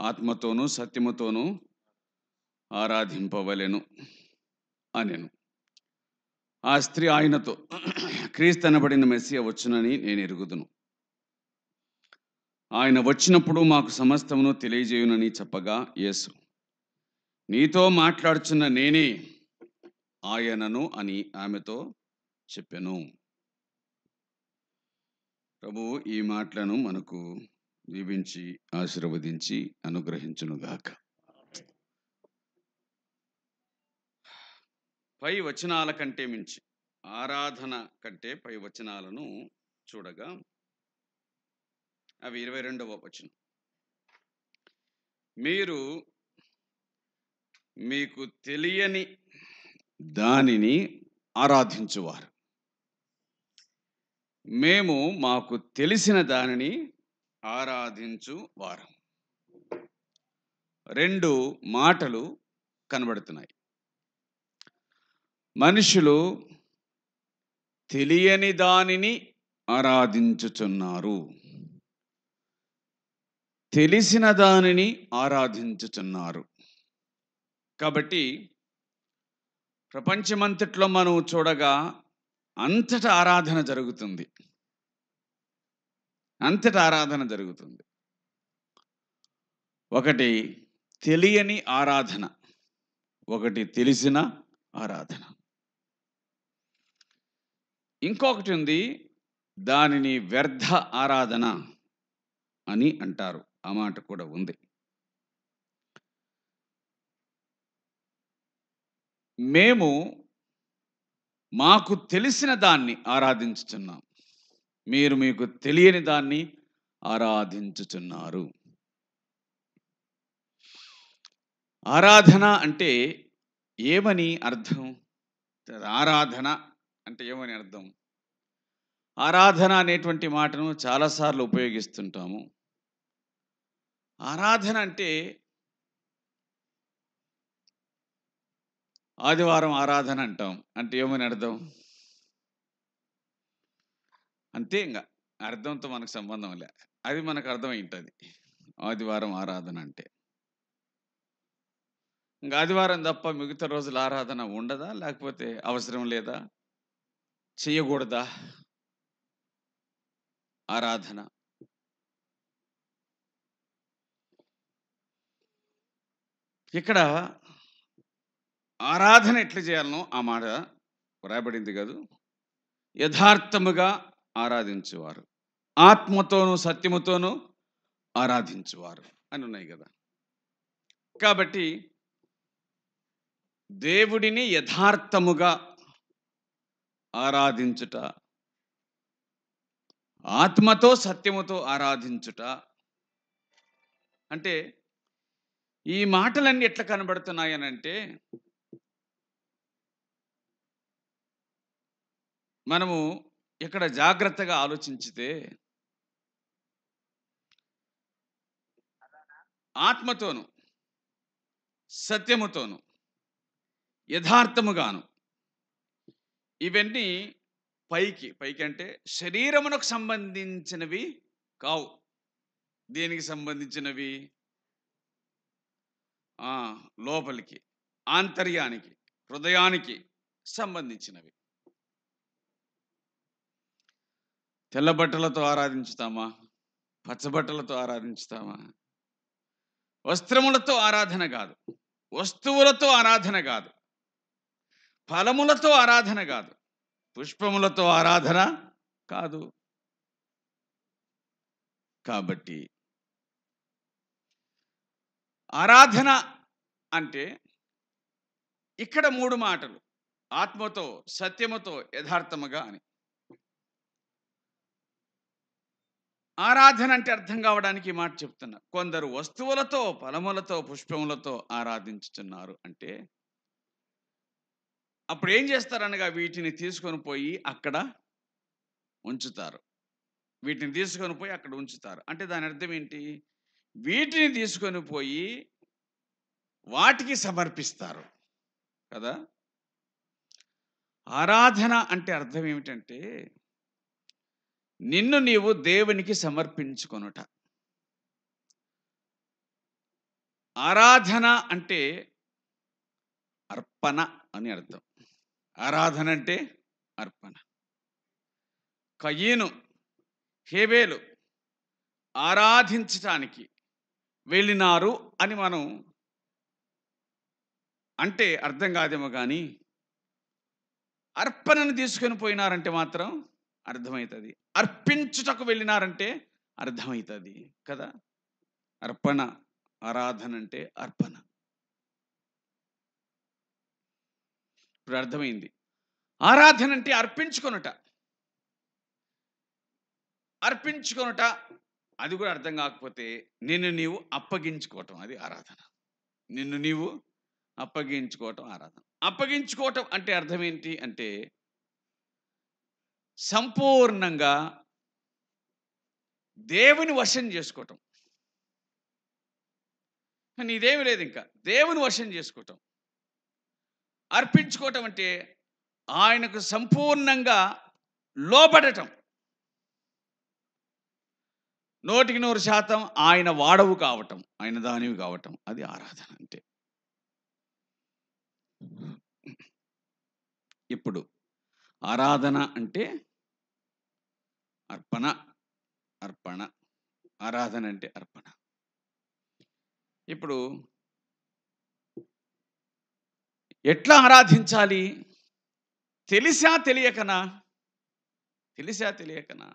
ఆత్మతోనూ సత్యముతోనూ ఆరాధింపవలెను అనెను. ఆ స్త్రీ ఆయనతో, క్రీస్తు అనబడిన మెస్సియా వచ్చునని నేను ఎరుగుదును. ఆయన వచ్చినప్పుడు మాకు సమస్తమును తెలియజేయునని చెప్పగా, యేసు, నీతో మాట్లాడుచున్న నేనే ఆయనను అని ఆమెతో చెప్పెను. ప్రభువు ఈ మాటలను మనకు దీవించి ఆశీర్వదించి అనుగ్రహించునుగాక. పై వచనాల కంటే మించి ఆరాధన కంటే పై వచనాలను చూడగా అవి 22వ వచనం. మీరు మీకు తెలియని దానిని ఆరాధించువారు, మేము మాకు తెలిసిన దానిని ఆరాధించువారు. 2 మాటలు కనబడుతున్నాయి. మనుషులు తెలియని దానిని ఆరాధించుచున్నారు, తెలిసిన దానిని ఆరాధించుచున్నారు. కాబట్టి ప్రపంచమంతట్లో మనం చూడగా అంతటా ఆరాధన జరుగుతుంది. అంతటా ఆరాధన జరుగుతుంది. ఒకటి తెలియని ఆరాధన, ఒకటి తెలిసిన ఆరాధన. ఇంకొకటి ఉంది, దానిని వ్యర్థ ఆరాధన అని అంటారు. ఆ మాట కూడా ఉంది. మేము మాకు తెలిసిన దాన్ని ఆరాధించుచున్నాం, మీరు మీకు తెలియని దాన్ని ఆరాధించుచున్నారు. ఆరాధన అంటే ఏమని అర్థం? ఆరాధన అంటే ఏమని అర్థం? ఆరాధన అనేటువంటి మాటను చాలాసార్లు ఉపయోగిస్తుంటాము. ఆరాధన అంటే ఆదివారం ఆరాధన అంటాం. అంటే ఏమని అర్థం? అంతే, ఇంకా అర్థంతో మనకు సంబంధం లే, అది మనకు అర్థమైంటుంది. ఆదివారం ఆరాధన అంటే ఇంకా ఆదివారం తప్ప మిగతా రోజుల ఆరాధన ఉండదా? లేకపోతే అవసరం లేదా? చేయకూడదా ఆరాధన? ఇక్కడ ఆరాధన ఎట్లా చేయాలనో ఆ మాట వ్రాయబడింది కాదు. యథార్థముగా ఆరాధించువారు, ఆత్మతోనూ సత్యముతోనూ ఆరాధించువారు అని ఉన్నాయి కదా. కాబట్టి దేవుడిని యథార్థముగా ఆరాధించుట, ఆత్మతో సత్యముతో ఆరాధించుట అంటే, ఈ మాటలన్నీ ఎట్లా కనబడుతున్నాయనంటే, మనము ఇక్కడ జాగ్రత్తగా ఆలోచించితే ఆత్మతోను సత్యముతోను యథార్థముగాను, ఇవన్నీ పైకి అంటే శరీరమునకు సంబంధించినవి కావు. దేనికి సంబంధించినవి? లోపలికి, ఆంతర్యానికి, హృదయానికి సంబంధించినవి. తెల్ల బట్టలతో ఆరాధించుతామా? పచ్చబట్టలతో ఆరాధించుతామా? వస్త్రములతో ఆరాధన కాదు, వస్తువులతో ఆరాధన కాదు, ఫలములతో ఆరాధన కాదు, పుష్పములతో ఆరాధన కాదు. కాబట్టి ఆరాధన అంటే ఇక్కడ 3 మాటలు, ఆత్మతో సత్యముతో యథార్థముగా అని. ఆరాధన అంటే అర్థం కావడానికి ఈ మాట చెప్తున్నా. కొందరు వస్తువులతో, ఫలములతో, పుష్పములతో ఆరాధించుతున్నారు అంటే అప్పుడు ఏం చేస్తారనగా, వీటిని తీసుకొని పోయి అక్కడ ఉంచుతారు. వీటిని తీసుకొని పోయి అక్కడ ఉంచుతారు అంటే దాని అర్థం ఏంటి? వీటిని తీసుకొని పోయి వాటికి సమర్పిస్తారు కదా. ఆరాధన అంటే అర్థం ఏమిటంటే, నిన్ను నీవు దేవునికి సమర్పించుకొనుట. ఆరాధన అంటే అర్పణ అని అర్థం. ఆరాధన అంటే అర్పణ. కయీను, హేబేలు ఆరాధించటానికి వెళ్ళినారు అని మనం అంటే అర్థం కాదేమో కానీ, అర్పణను తీసుకొని పోయినారంటే మాత్రం అర్థమవుతుంది. అర్పించుటకు వెళ్ళినారంటే అర్థమవుతుంది కదా. అర్పణ, ఆరాధన అంటే అర్పణ. ఇప్పుడు అర్థమైంది. ఆరాధన అంటే అర్పించుకొనుట. అర్పించుకొనుట అది కూడా అర్థం కాకపోతే నిన్ను నీవు అప్పగించుకోవటం, అది ఆరాధన. నిన్ను నీవు అప్పగించుకోవటం ఆరాధన. అప్పగించుకోవటం అంటే అర్థం ఏంటి అంటే సంపూర్ణంగా దేవుని వశం చేసుకోవటం. నీదేమి లేదు, ఇంకా దేవుని వశం చేసుకోవటం. అర్పించుకోవటం అంటే ఆయనకు సంపూర్ణంగా లోబడటం. 100% ఆయన వాడవు కావటం, ఆయన దానివి కావటం, అది ఆరాధన అంటే. ఇప్పుడు ఆరాధన అంటే అర్పణ, అర్పణ. ఆరాధన అంటే అర్పణ. ఇప్పుడు ఎట్లా ఆరాధించాలి? తెలిసా తెలియకనా? తెలిసా తెలియకనా?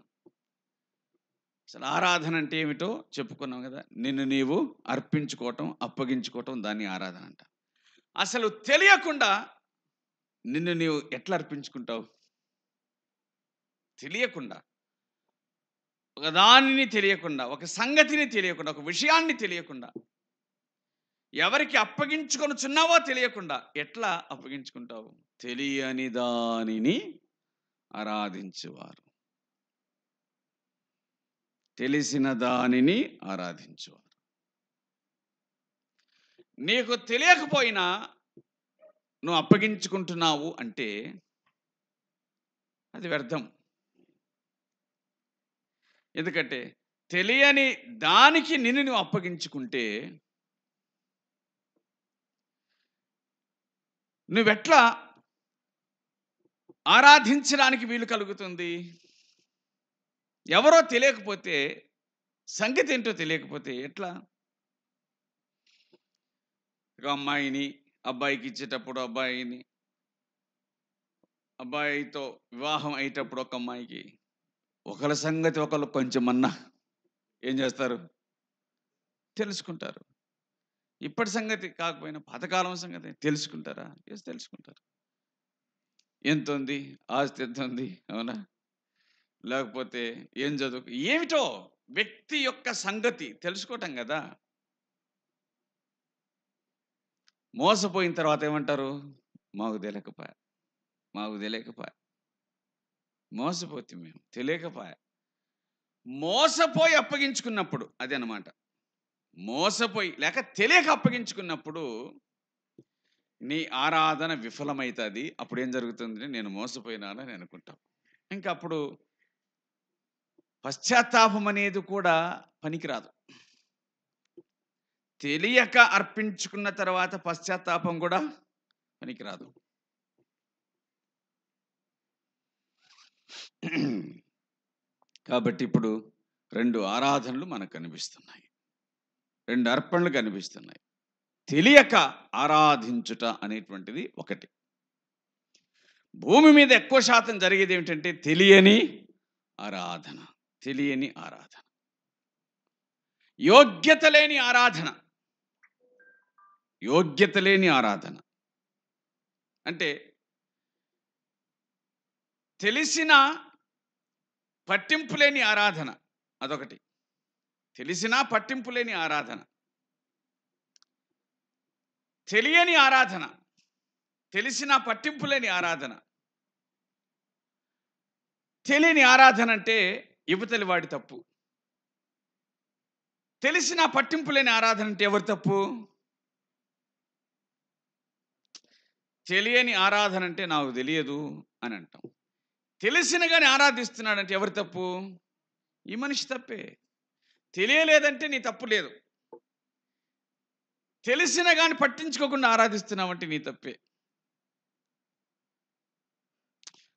అసలు ఆరాధన అంటే ఏమిటో చెప్పుకున్నాం కదా. నిన్ను నీవు అర్పించుకోవటం, అప్పగించుకోవటం, దాన్ని ఆరాధన అంట. అసలు తెలియకుండా నిన్ను నీవు ఎట్లా అర్పించుకుంటావు? తెలియకుండా, ఒక దానిని తెలియకుండా, ఒక సంగతిని తెలియకుండా, ఒక విషయాన్ని తెలియకుండా, ఎవరికి అప్పగించుకొనుచున్నావో తెలియకుండా ఎట్లా అప్పగించుకుంటావు? తెలియని దానిని ఆరాధించువారు, తెలిసిన దానిని ఆరాధించువారు. నీకు తెలియకపోయినా నువ్వు అప్పగించుకుంటున్నావు అంటే అది వ్యర్థం. ఎందుకంటే తెలియని దానికి నిన్ను నువ్వు అప్పగించుకుంటే నువ్వెట్లా ఆరాధించడానికి వీలు కలుగుతుంది? ఎవరో తెలియకపోతే, సంగతి ఏంటో తెలియకపోతే ఎట్లా? ఒక అమ్మాయిని అబ్బాయికి ఇచ్చేటప్పుడు, అబ్బాయితో వివాహం అయ్యేటప్పుడు ఒక అమ్మాయికి ఒకళ్ళ సంగతి ఒకళ్ళు కొంచెమన్నా ఏం చేస్తారు? తెలుసుకుంటారు. ఇప్పటి సంగతి కాకపోయినా పాతకాలం సంగతి తెలుసుకుంటారా? తెలుసుకుంటారు. ఎంత ఉంది, ఆస్తి ఎంత ఉంది, అవునా? లేకపోతే ఏం చదువు, ఏమిటో వ్యక్తి యొక్క సంగతి తెలుసుకోవటం కదా. మోసపోయిన తర్వాత ఏమంటారు? మాకు తెలియకపోయా, మోసపోతే మేము తెలియకపోయా. మోసపోయి అప్పగించుకున్నప్పుడు అది అన్నమాట. మోసపోయి లేక తెలియక అప్పగించుకున్నప్పుడు నీ ఆరాధన విఫలమవుతుంది. అప్పుడు ఏం జరుగుతుంది? నేను మోసపోయినానని అనుకుంటాం. ఇంకా అప్పుడు పశ్చాత్తాపం అనేది కూడా పనికిరాదు. తెలియక అర్పించుకున్న తర్వాత పశ్చాత్తాపం కూడా పనికిరాదు. కాబట్టి ఇప్పుడు 2 ఆరాధనలు మనకు కనిపిస్తున్నాయి, 2 అర్పణలు కనిపిస్తున్నాయి. తెలియక ఆరాధించుట అనేటువంటిది ఒకటి. భూమి మీద ఎక్కువ శాతం జరిగేది ఏమిటంటే తెలియని ఆరాధన. యోగ్యత లేని ఆరాధన. అంటే తెలిసిన పట్టింపు లేని ఆరాధన అదొకటి. తెలిసినా పట్టింపు లేని ఆరాధన. తెలియని ఆరాధన, తెలిసినా పట్టింపు లేని ఆరాధన. తెలియని ఆరాధన అంటే యువతలి వాడి తప్పు. తెలిసినా పట్టింపు లేని ఆరాధన అంటే ఎవరి తప్పు? తెలియని ఆరాధన అంటే నాకు తెలియదు అని అంటాం. తెలిసిన కానీ ఆరాధిస్తున్నాడంటే ఎవరి తప్పు? ఈ మనిషి తప్పే. తెలియలేదంటే నీ తప్పు లేదు. తెలిసినా కానీ పట్టించుకోకుండా ఆరాధిస్తున్నావంటే నీ తప్పే.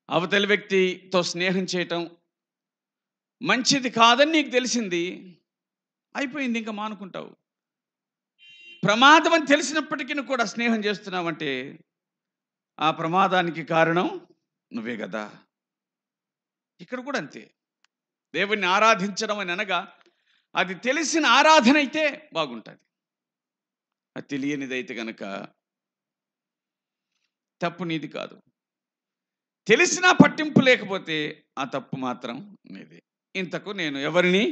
అవతలి వ్యక్తితో స్నేహం చేయటం మంచిది కాదని నీకు తెలిసింది, అయిపోయింది, ఇంకా మానుకుంటావు. ప్రమాదం అని తెలిసినప్పటికీ కూడా స్నేహం చేస్తున్నావంటే ఆ ప్రమాదానికి కారణం నువ్వే కదా. ఇక్కడ కూడా అంతే. దేవుణ్ణి ఆరాధించడం అని అనగా అది తెలిసిన ఆరాధన అయితే బాగుంటుంది. అది తెలియనిదైతే కనుక తప్పు నీది కాదు. తెలిసినా పట్టింపు లేకపోతే ఆ తప్పు మాత్రం నీది. ఇంతకు నేను ఎవరిని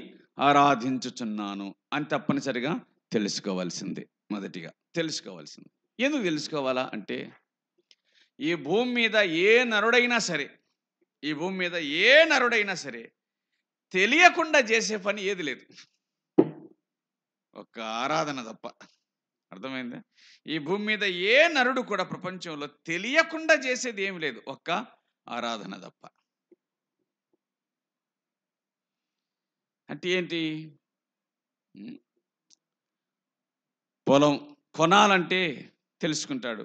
ఆరాధించుచున్నాను అని తప్పనిసరిగా తెలుసుకోవాల్సిందే. మొదటిగా తెలుసుకోవాల్సింది. ఎందుకు తెలుసుకోవాలా అంటే ఈ భూమి మీద ఏ నరుడైనా సరే తెలియకుండా చేసే పని ఏది లేదు, ఒక్క ఆరాధన తప్ప. అర్థమైందా? ఈ భూమి మీద ఏ నరుడు కూడా ప్రపంచంలో తెలియకుండా చేసేది ఏమి లేదు, ఒక్క ఆరాధన తప్ప. అంటే ఏంటి? పొలం కొనాలంటే తెలుసుకుంటాడు,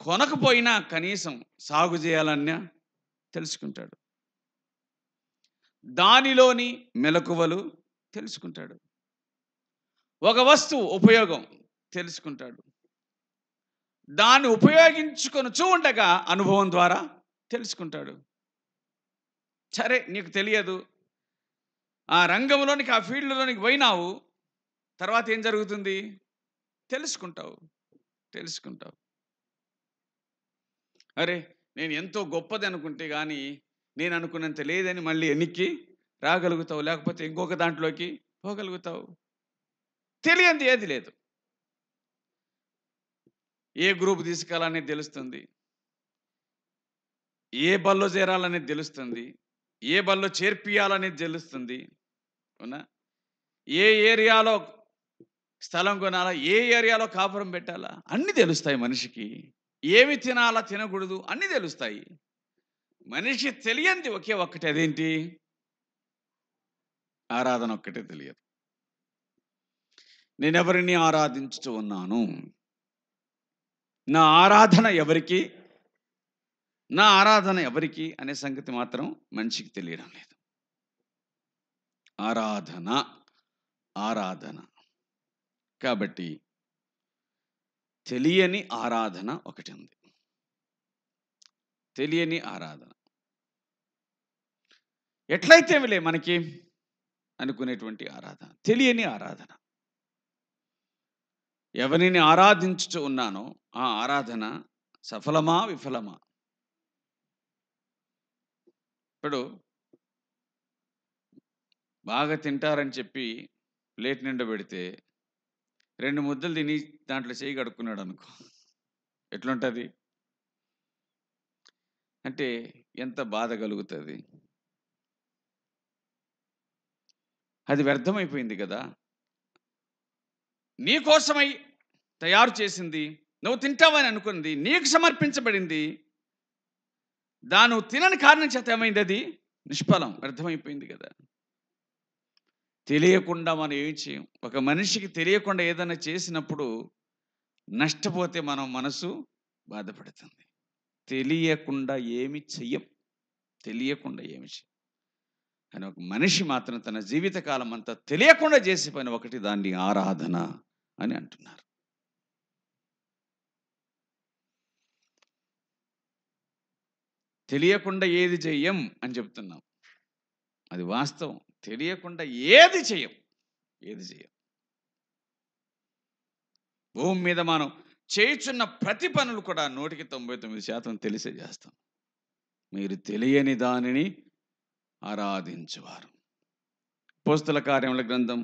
కొనకపోయినా కనీసం సాగు చేయాలన్నా తెలుసుకుంటాడు, దానిలోని మెలకువలు తెలుసుకుంటాడు, ఒక వస్తువు ఉపయోగం తెలుసుకుంటాడు, దాన్ని ఉపయోగించుకొని ఉండగా అనుభవం ద్వారా తెలుసుకుంటాడు. సరే, నీకు తెలియదు, ఆ రంగంలోనికి, ఆ ఫీల్డ్లోనికి పోయినావు, తర్వాత ఏం జరుగుతుంది? తెలుసుకుంటావు. అరే, నేను ఎంతో గొప్పది అనుకుంటే కానీ నేను అనుకున్నంత లేదని మళ్ళీ ఎన్నికి రాగలుగుతావు, లేకపోతే ఇంకొక దాంట్లోకి పోగలుగుతావు. తెలియంది ఏది లేదు. ఏ గ్రూప్ తీసుకెళ్ళాలనేది తెలుస్తుంది, ఏ బల్లో చేరాలనేది తెలుస్తుంది, ఏ బల్లో చేర్పియాలనేది తెలుస్తుంది, అవునా? ఏ ఏరియాలో స్థలం కొనాలా, ఏ ఏరియాలో కాపురం పెట్టాలా, అన్నీ తెలుస్తాయి మనిషికి. ఏమి తినాలా, తినకూడదు, అన్నీ తెలుస్తాయి. మనిషి తెలియంది ఒకే ఒక్కటి, అదేంటి? ఆరాధన ఒక్కటే తెలియదు. నేనెవరిని ఆరాధించుతూ ఉన్నాను, నా ఆరాధన ఎవరికి అనే సంగతి మాత్రం మనిషికి తెలియడం లేదు. ఆరాధన కాబట్టి తెలియని ఆరాధన ఒకటి ఉంది. తెలియని ఆరాధన ఎట్లయితే విలే మనకి అనుకునేటువంటి ఆరాధన, తెలియని ఆరాధన. ఎవరిని ఆరాధించుతూ ఉన్నానో ఆ ఆరాధన సఫలమా విఫలమా? ఇప్పుడు బాగా తింటారని చెప్పి ప్లేట్ నిండా పెడితే 2 ముద్దలు తిని దాంట్లో చేయి కడుక్కున్నాడు అనుకో, ఎట్లుంటుంది? అంటే ఎంత బాధ కలుగుతుంది. అది వ్యర్థమైపోయింది కదా. నీ కోసమై తయారు చేసింది, నువ్వు తింటావని అనుకున్నది, నీకు సమర్పించబడింది, దాను తినని కారణం చేత ఏమైంది? అది నిష్ఫలం, వ్యర్థమైపోయింది కదా. తెలియకుండా మనం ఏం చేయం. ఒక మనిషికి తెలియకుండా ఏదైనా చేసినప్పుడు నష్టపోతే మనం మనసు బాధపడుతుంది. తెలియకుండా ఏమి చెయ్యం. కానీ ఒక మనిషి మాత్రం తన జీవితకాలం అంతా తెలియకుండా చేసే పని ఒకటి, దాన్ని ఆరాధన అని అంటున్నారు. తెలియకుండా ఏది చెయ్యం అని చెప్తున్నాం, అది వాస్తవం. తెలియకుండా ఏది చెయ్యం. భూమి మీద మనం చేయుచున్న ప్రతి పనులు కూడా 99% తెలిసే చేస్తాం. మీరు తెలియని దానిని ఆరాధించువారు. అపోస్తల కార్యముల గ్రంథం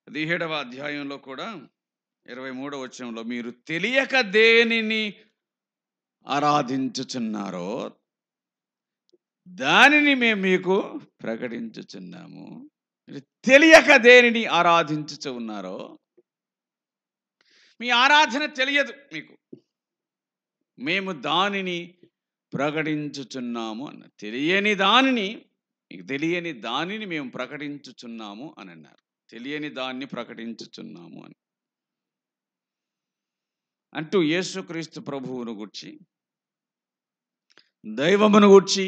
17వ అధ్యాయంలో కూడా 23వ వచనంలో, మీరు తెలియక దేనిని ఆరాధించుచున్నారో దానిని మేము మీకు ప్రకటించుచున్నాము. మీరు తెలియక దేనిని ఆరాధించుచు ఉన్నారో, మీ ఆరాధన తెలియదు మీకు, మేము దానిని ప్రకటించుచున్నాము అన్న. తెలియని దానిని మేము ప్రకటించుచున్నాము అని అన్నారు. తెలియని దాన్ని ప్రకటించుచున్నాము అని. అంటూ యేసుక్రీస్తు ప్రభువును గూర్చి, దైవమును గూర్చి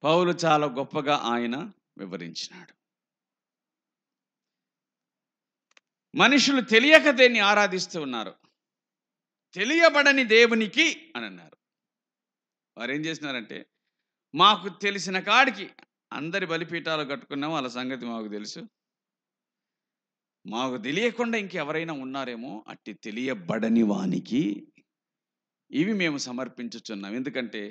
పౌలు చాలా గొప్పగా ఆయన వివరించినాడు. మనుషులు తెలియక దేన్ని ఆరాధిస్తూ ఉన్నారు. తెలియబడని దేవునికి అని అన్నారు. వారు ఏం చేసినారంటే, మాకు తెలిసిన కాడికి అందరి బలిపీఠాలు కట్టుకున్నాం, వాళ్ళ సంగతి మాకు తెలుసు, మాకు తెలియకుండా ఇంకెవరైనా ఉన్నారేమో, అట్టి తెలియబడని వానికి ఇవి మేము సమర్పించుచున్నాం. ఎందుకంటే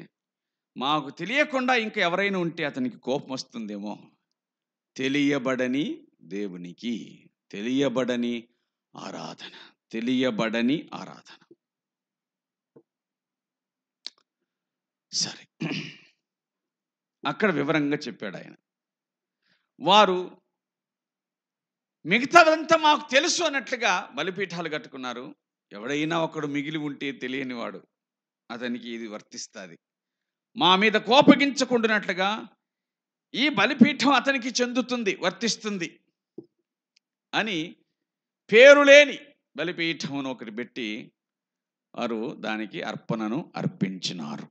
మాకు తెలియకుండా ఇంకా ఎవరైనా ఉంటే అతనికి కోపం వస్తుందేమో. తెలియబడని దేవునికి, తెలియబడని ఆరాధన, తెలియబడని ఆరాధన. సరే, అక్కడ వివరంగా చెప్పాడు ఆయన. వారు మిగతాదంతా మాకు తెలుసు అన్నట్లుగా బలిపీఠాలు కట్టుకున్నారు. ఎవడైనా ఒకడు మిగిలి ఉంటే తెలియనివాడు, అతనికి ఇది వర్తిస్తుంది. మా మీద కోపగించకుండానట్లుగా ఈ బలిపీఠం అతనికి చెందుతుంది, వర్తిస్తుంది అని పేరులేని బలిపీఠమును ఒకటి పెట్టి వారు దానికి అర్పణను అర్పించినారు.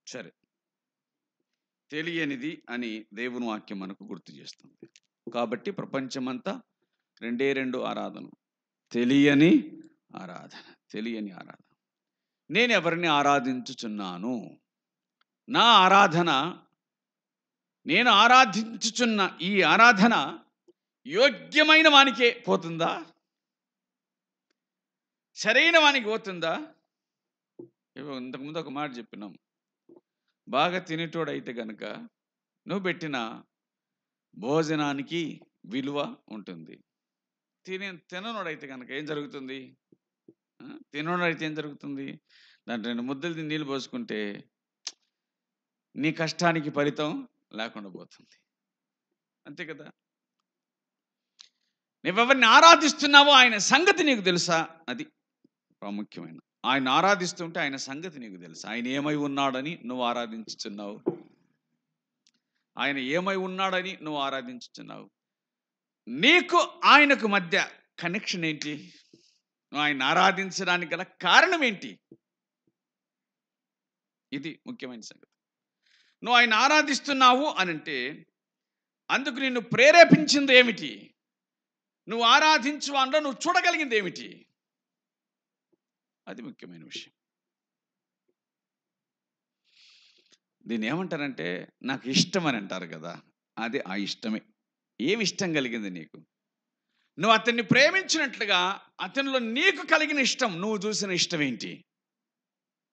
సరే, తెలియనిది అని దేవుని వాక్యం మనకు గుర్తు చేస్తుంది. కాబట్టి ప్రపంచమంతా రెండు ఆరాధన, తెలియని ఆరాధన, తెలియని ఆరాధన. నేను ఎవరిని ఆరాధించుచున్నాను? నా ఆరాధన, నేను ఆరాధించుచున్న ఈ ఆరాధన యోగ్యమైన వానికే పోతుందా? సరైన వానికి పోతుందా? ఇంతకుముందు ఒక మాట చెప్పినాం, బాగా తినేటోడైతే కనుక నువ్వు పెట్టిన భోజనానికి విలువ ఉంటుంది. తిననోడైతే కనుక ఏం జరుగుతుంది? తిననోడైతే ఏం జరుగుతుంది? దాంట్లో 2 ముద్దలు నీళ్ళు పోసుకుంటే నీ కష్టానికి ఫలితం లేకుండా పోతుంది. అంతే కదా? నువ్వెవరిని ఆరాధిస్తున్నావో ఆయన సంగతి నీకు తెలుసా? అది ప్రాముఖ్యమైన. ఆయన ఆరాధిస్తుంటే ఆయన సంగతి నీకు తెలుసా? ఆయన ఏమై ఉన్నాడని నువ్వు ఆరాధించుచున్నావు? ఆయన ఏమై ఉన్నాడని నువ్వు ఆరాధించుచున్నావు? నీకు ఆయనకు మధ్య కనెక్షన్ ఏంటి? నువ్వు ఆయన ఆరాధించడానికి గల కారణం ఏంటి? ఇది ముఖ్యమైన సంగతి. నువ్వు ఆయన ఆరాధిస్తున్నావు అనంటే అందుకు నిన్ను ప్రేరేపించింది ఏమిటి? నువ్వు ఆరాధించు అందులో నువ్వు చూడగలిగింది ఏమిటి? అది ముఖ్యమైన విషయం. దీన్ని ఏమంటారంటే నాకు ఇష్టం అని అంటారు కదా, అది ఆ ఇష్టమే. ఏమి ఇష్టం కలిగింది నీకు? నువ్వు అతన్ని ప్రేమించినట్లుగా అతనిలో నీకు కలిగిన ఇష్టం, నువ్వు చూసిన ఇష్టం ఏంటి?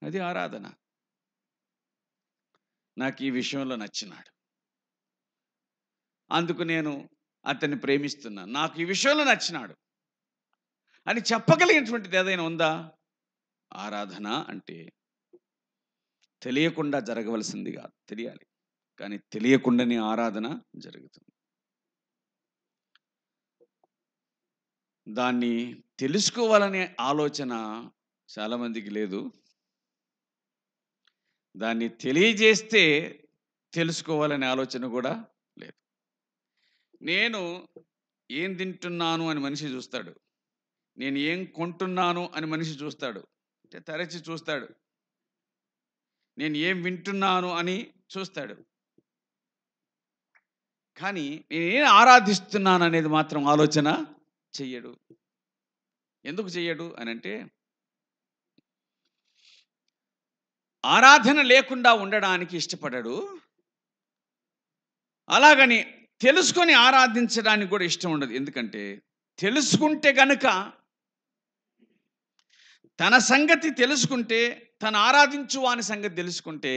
అది ఆరాధన. నాకు ఈ విషయంలో నచ్చినాడు, అందుకు నేను అతన్ని ప్రేమిస్తున్నా, నాకు ఈ విషయంలో నచ్చినాడు అని చెప్పగలిగినటువంటిది ఏదైనా ఉందా? ఆరాధన అంటే తెలియకుండా జరగవలసింది కాదు, తెలియాలి. కానీ తెలియకుండానే ఆరాధన జరుగుతుంది. దాన్ని తెలుసుకోవాలనే ఆలోచన చాలామందికి లేదు. దాన్ని తెలియజేస్తే తెలుసుకోవాలనే ఆలోచన కూడా లేదు. నేను ఏం తింటున్నాను అని మనిషి చూస్తాడు, నేను ఏం కొంటున్నాను అని మనిషి చూస్తాడు, అంటే తరచి చూస్తాడు. నేను ఏం వింటున్నాను అని చూస్తాడు. కానీ నేనేం ఆరాధిస్తున్నాను అనేది మాత్రం ఆలోచన చెయ్యడు. ఎందుకు చెయ్యడు అని అంటే, ఆరాధన లేకుండా ఉండడానికి ఇష్టపడడు, అలాగని తెలుసుకొని ఆరాధించడానికి కూడా ఇష్టం ఉండదు. ఎందుకంటే తెలుసుకుంటే గనుక, తన సంగతి తెలుసుకుంటే, తన ఆరాధించు వాని సంగతి తెలుసుకుంటే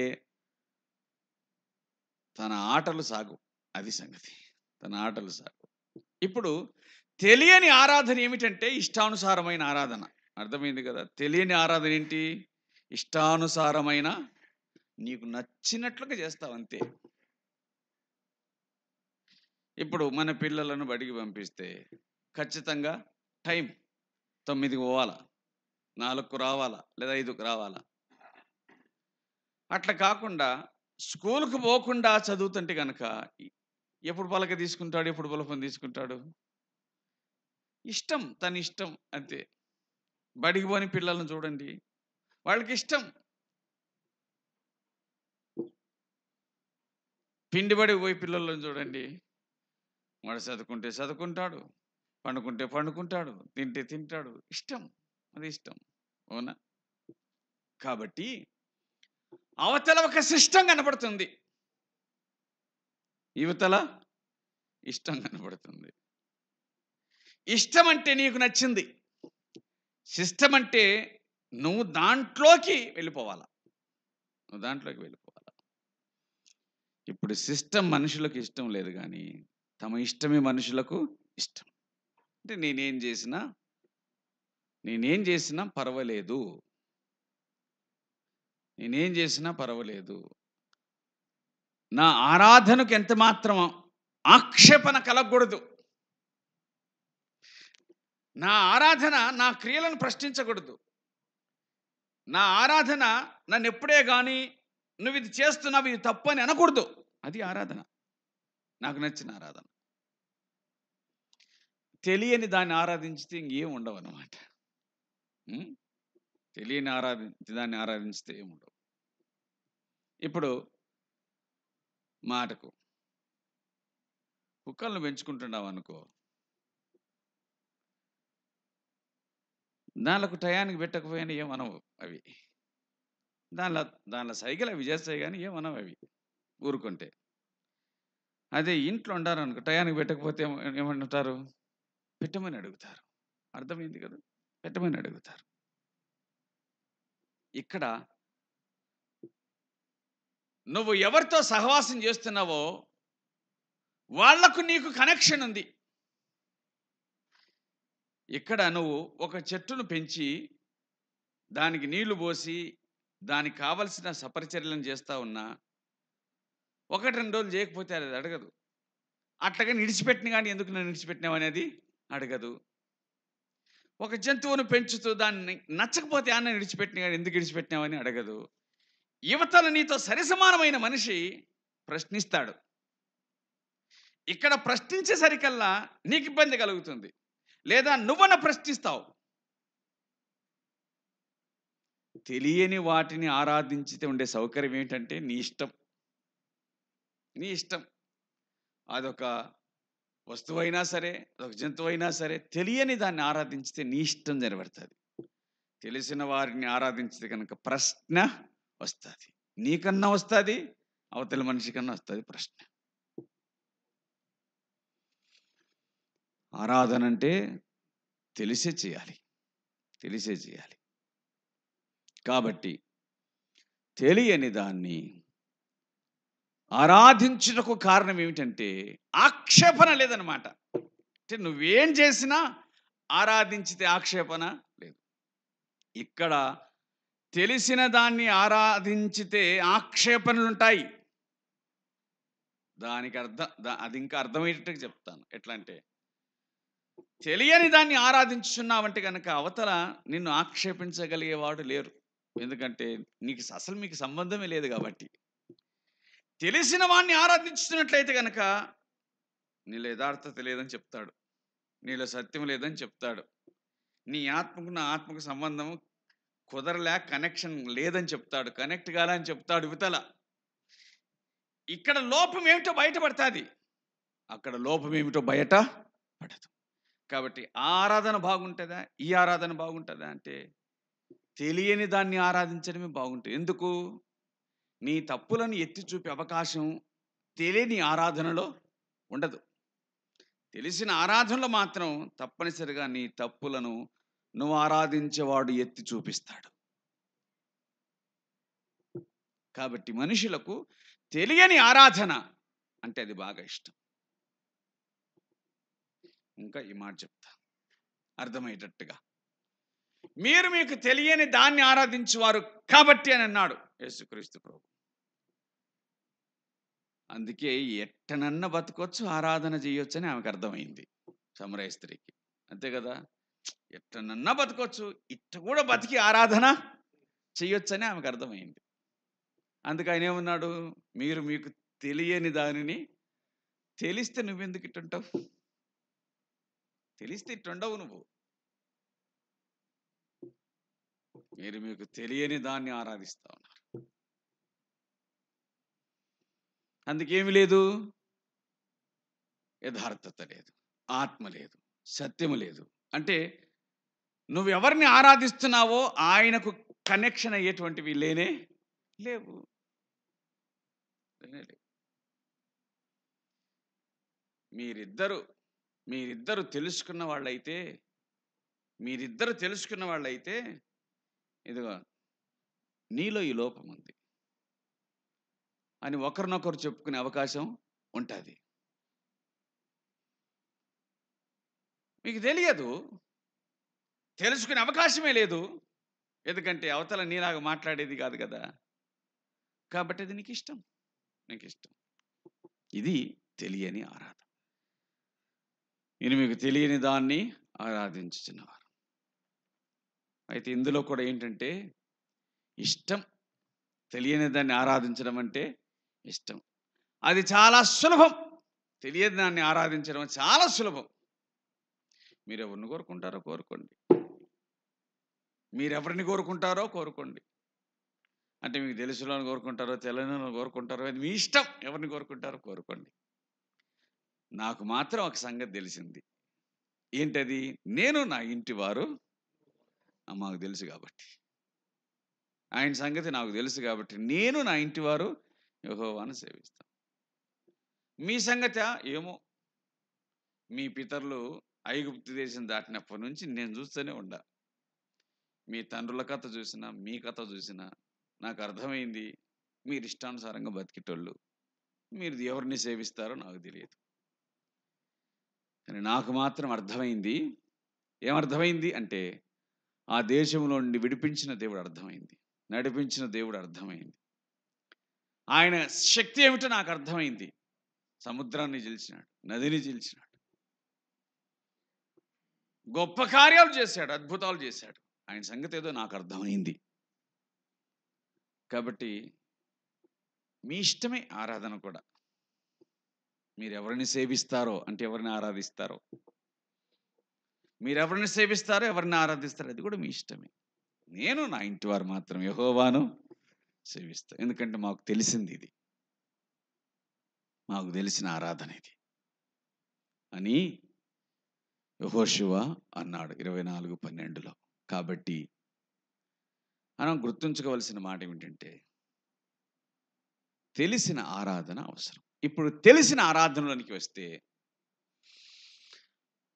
తన ఆటలు సాగు. అది సంగతి, తన ఆటలు సాగు. ఇప్పుడు తెలియని ఆరాధన ఏమిటంటే ఇష్టానుసారమైన ఆరాధన. అర్థమైంది కదా? తెలియని ఆరాధన ఏంటి? ఇష్టానుసారమైన, నీకు నచ్చినట్లుగా చేస్తావు అంతే. ఇప్పుడు మన పిల్లలను బడికి పంపిస్తే ఖచ్చితంగా టైం 9కి పోవాలా, 4కు రావాలా, లేదా 5కు రావాలా. అట్లా కాకుండా స్కూల్కి పోకుండా చదువుతుంటే కనుక ఎప్పుడు పలక తీసుకుంటాడు, ఎప్పుడు బలపం తీసుకుంటాడు? ఇష్టం, తన ఇష్టం అంతే. బడికి పోని పిల్లలను చూడండి, వాళ్ళకి ఇష్టం. పిండి బడికి పోయి పిల్లలను చూడండి, వాడు చదువుకుంటే చదువుకుంటాడు, పండుకుంటే పండుకుంటాడు, తింటే తింటాడు, ఇష్టం, అది ఇష్టం. అవునా? కాబట్టి అవతల ఒక సిస్టం కనపడుతుంది, యువతల ఇష్టం కనపడుతుంది. ఇష్టం అంటే నీకు నచ్చింది, సిస్టమ్ అంటే నువ్వు దాంట్లోకి వెళ్ళిపోవాలా, నువ్వు దాంట్లోకి వెళ్ళిపోవాలా. ఇప్పుడు సిస్టమ్ మనుషులకు ఇష్టం లేదు, కానీ తమ ఇష్టమే మనుషులకు ఇష్టం. అంటే నేనేం చేసినా పర్వాలేదు, నేనేం చేసినా పర్వాలేదు, నా ఆరాధనకు ఎంత మాత్రం ఆక్షేపణ కలగకూడదు, నా ఆరాధన నా క్రియలను ప్రశ్నించకూడదు, నా ఆరాధన నన్ను ఎప్పుడే కానీ నువ్వు ఇది చేస్తున్నావు, ఇది తప్పు అని అనకూడదు. అది ఆరాధన, నాకు నచ్చిన ఆరాధన. తెలియని దాన్ని ఆరాధించితే ఇంకేం ఉండవు అన్నమాట. తెలియని దాన్ని ఆరాధించితే ఏముండవు. ఇప్పుడు మాటకు కుక్కలను పెంచుకుంటున్నావు అనుకో, దానికి టయానికి పెట్టకపోయినా ఏమనవు అవి, దానిలో సైకిల్ అవి చేస్తాయి, కానీ ఏమనవు అవి ఊరుకుంటే. అదే ఇంట్లో ఉండారనుకో, టయానికి పెట్టకపోతే ఏమంటారు? పెట్టమని అడుగుతారు. అర్థమైంది కదా? పెట్టమని అడుగుతారు. ఇక్కడ నువ్వు ఎవరితో సహవాసం చేస్తున్నావో వాళ్లకు నీకు కనెక్షన్ ఉంది. ఇక్కడ నువ్వు ఒక చెట్టును పెంచి దానికి నీళ్లు పోసి దానికి కావలసిన సపరిచర్యలను చేస్తా ఉన్నా, 1-2 రోజులు చేయకపోతే అది అడగదు. అట్లాగే నిడిచిపెట్టిన కానీ ఎందుకు నన్ను నిడిచిపెట్టినావు అనేది అడగదు. ఒక జంతువును పెంచుతూ దాన్ని నచ్చకపోతే అన్న విడిచిపెట్టిన కానీ ఎందుకు విడిచిపెట్టినావని అడగదు. యువతలు నీతో సరిసమానమైన మనిషి ప్రశ్నిస్తాడు. ఇక్కడ ప్రశ్నించేసరికల్లా నీకు ఇబ్బంది కలుగుతుంది, లేదా నువ్వన ప్రశ్నిస్తావు. తెలియని వాటిని ఆరాధించితే ఉండే సౌకర్యం ఏంటంటే నీ ఇష్టం, నీ ఇష్టం. అదొక వస్తువైనా సరే, అదొక జంతువు అయినా సరే, తెలియని దాన్ని ఆరాధించితే నీ ఇష్టం నెరవేరుతుంది. తెలిసిన వారిని ఆరాధించితే కనుక ప్రశ్న వస్తుంది, నీకన్నా వస్తుంది, అవతల మనిషి కన్నా వస్తుంది ప్రశ్న. ఆరాధన అంటే తెలిసే చేయాలి, తెలిసే చేయాలి. కాబట్టి తెలియని దాన్ని ఆరాధించుటకు కారణం ఏమిటంటే ఆక్షేపణ లేదనమాట. అంటే నువ్వేం చేసినా ఆరాధించితే ఆక్షేపణ లేదు. ఇక్కడ తెలిసిన దాన్ని ఆరాధించితే ఆక్షేపణలు ఉంటాయి. దానికి అది ఇంకా అర్థమయ్యేటట్టుగా చెప్తాను. ఎట్లా అంటే, తెలియని దాన్ని ఆరాధించున్నావంటే కనుక అవతల నిన్ను ఆక్షేపించగలిగేవాడు లేరు. ఎందుకంటే అసలు మీకు సంబంధమే లేదు కాబట్టి. తెలిసిన వాడిని ఆరాధించుతున్నట్లయితే కనుక నీలో యథార్థత లేదని చెప్తాడు, నీలో సత్యం లేదని చెప్తాడు, నీ ఆత్మకు నా ఆత్మకు సంబంధం కుదరలే, కనెక్షన్ లేదని చెప్తాడు, కనెక్ట్ కాలని చెప్తాడు యువతల. ఇక్కడ లోపం ఏమిటో బయటపడుతుంది, అక్కడ లోపం ఏమిటో బయట పడదు. కాబట్టి ఆ ఆరాధన బాగుంటుందా, ఈ ఆరాధన బాగుంటుందా అంటే తెలియని దాన్ని ఆరాధించడమే బాగుంటుంది. ఎందుకు? నీ తప్పులను ఎత్తి చూపే అవకాశం తెలియని ఆరాధనలో ఉండదు. తెలిసిన ఆరాధనలో మాత్రం తప్పనిసరిగా నీ తప్పులను నువ్వు ఆరాధించేవాడు ఎత్తి చూపిస్తాడు. కాబట్టి మనుషులకు తెలియని ఆరాధన అంటే అది బాగా ఇష్టం. ఇంకా ఈ మాట చెప్తా అర్థమయ్యేటట్టుగా, మీరు మీకు తెలియని దాన్ని ఆరాధించువారు కాబట్టి అని అన్నాడు యేసుక్రీస్తు ప్రభు. అందుకే ఎట్టనన్న బతకొచ్చు, ఆరాధన చేయొచ్చు అని ఆమెకు అర్థమైంది, సమరయ స్త్రీకి. అంతే కదా, ఎట్టనన్నా బతకొచ్చు, ఇట్ట కూడా బతికి ఆరాధన చేయొచ్చని ఆమెకు అర్థమైంది. అందుకు ఆయన ఏమన్నాడు, మీరు మీకు తెలియని దానిని తెలిస్తే నువ్వెందుకు ఇట్టుంటావు? తెలిస్తే ఇట్టుండవు నువ్వు. మీరు మీకు తెలియని దాన్ని ఆరాధిస్తా ఉన్నారు. అందుకేమి లేదు, యథార్థత లేదు, ఆత్మ లేదు, సత్యము లేదు. అంటే నువ్వు ఎవరిని ఆరాధిస్తున్నావో ఆయనకు కనెక్షన్ అయ్యేటువంటివి లేనే లేవు. మీరిద్దరు తెలుసుకున్న వాళ్ళైతే ఇదిగో నీలో ఈ లోపం ఉంది అని ఒకరినొకరు చెప్పుకునే అవకాశం ఉంటుంది. మీకు తెలియదు, తెలుసుకునే అవకాశమే లేదు. ఎందుకంటే అవతల నీలాగా మాట్లాడేది కాదు కదా. కాబట్టి అది నీకు ఇష్టం. ఇది తెలియని ఆరాధన. నేను మీకు తెలియని దాన్ని ఆరాధించుచున్నవారు. అయితే ఇందులో కూడా ఏంటంటే ఇష్టం. తెలియని దాన్ని ఆరాధించడం అంటే ఇష్టం. అది చాలా సులభం. తెలియని దాన్ని ఆరాధించడం చాలా సులభం. మీరు ఎవరిని కోరుకుంటారో కోరుకోండి. అంటే మీకు తెలుసులో కోరుకుంటారో తెలంగాణలో కోరుకుంటారో అది మీ ఇష్టం. ఎవరిని కోరుకుంటారో కోరుకోండి. నాకు మాత్రం ఒక సంగతి తెలిసింది. ఏంటది? నేను నా ఇంటి వారు మాకు తెలుసు కాబట్టి, ఆయన సంగతి నాకు తెలుసు కాబట్టి నేను నా ఇంటి వారు యెహోవాను సేవిస్తాను. మీ సంగతి ఏమో, మీ పితరులు ఐగుప్తు దేశం దాటినప్పటి నుంచి నేను చూస్తూనే ఉండా. మీ తండ్రుల కథ చూసినా, మీ కథ చూసినా నాకు అర్థమైంది మీరు ఇష్టానుసారంగా బతికేటోళ్ళు. మీరు ఎవరిని సేవిస్తారో నాకు తెలియదు. కానీ నాకు మాత్రం అర్థమైంది. ఏమర్థమైంది అంటే ఆ దేశంలో నుండి విడిపించిన దేవుడు అర్థమైంది, నడిపించిన దేవుడు అర్థమైంది. ఆయన శక్తి ఏమిటో నాకు అర్థమైంది. సముద్రాన్ని చీల్చినాడు, నదిని చీల్చినాడు, గొప్ప కార్యాలు చేశాడు, అద్భుతాలు చేశాడు. ఆయన సంగతి ఏదో నాకు అర్థమైంది. కాబట్టి మీ ఇష్టమే ఆరాధన కూడా. మీరు ఎవరిని సేవిస్తారో అంటే ఎవరిని ఆరాధిస్తారో, మీరెవరిని సేవిస్తారో ఎవరిని ఆరాధిస్తారో అది కూడా మీ ఇష్టమే. నేను నా ఇంటి వారు మాత్రం యెహోవాను సేవిస్తాను. ఎందుకంటే మాకు తెలిసింది ఇది, మాకు తెలిసిన ఆరాధన ఇది అని యెహోషువ అన్నాడు 24:12లో. కాబట్టి మనం గుర్తుంచుకోవాల్సిన మాట ఏమిటంటే తెలిసిన ఆరాధన అవసరం. ఇప్పుడు తెలిసిన ఆరాధనలోనికి వస్తే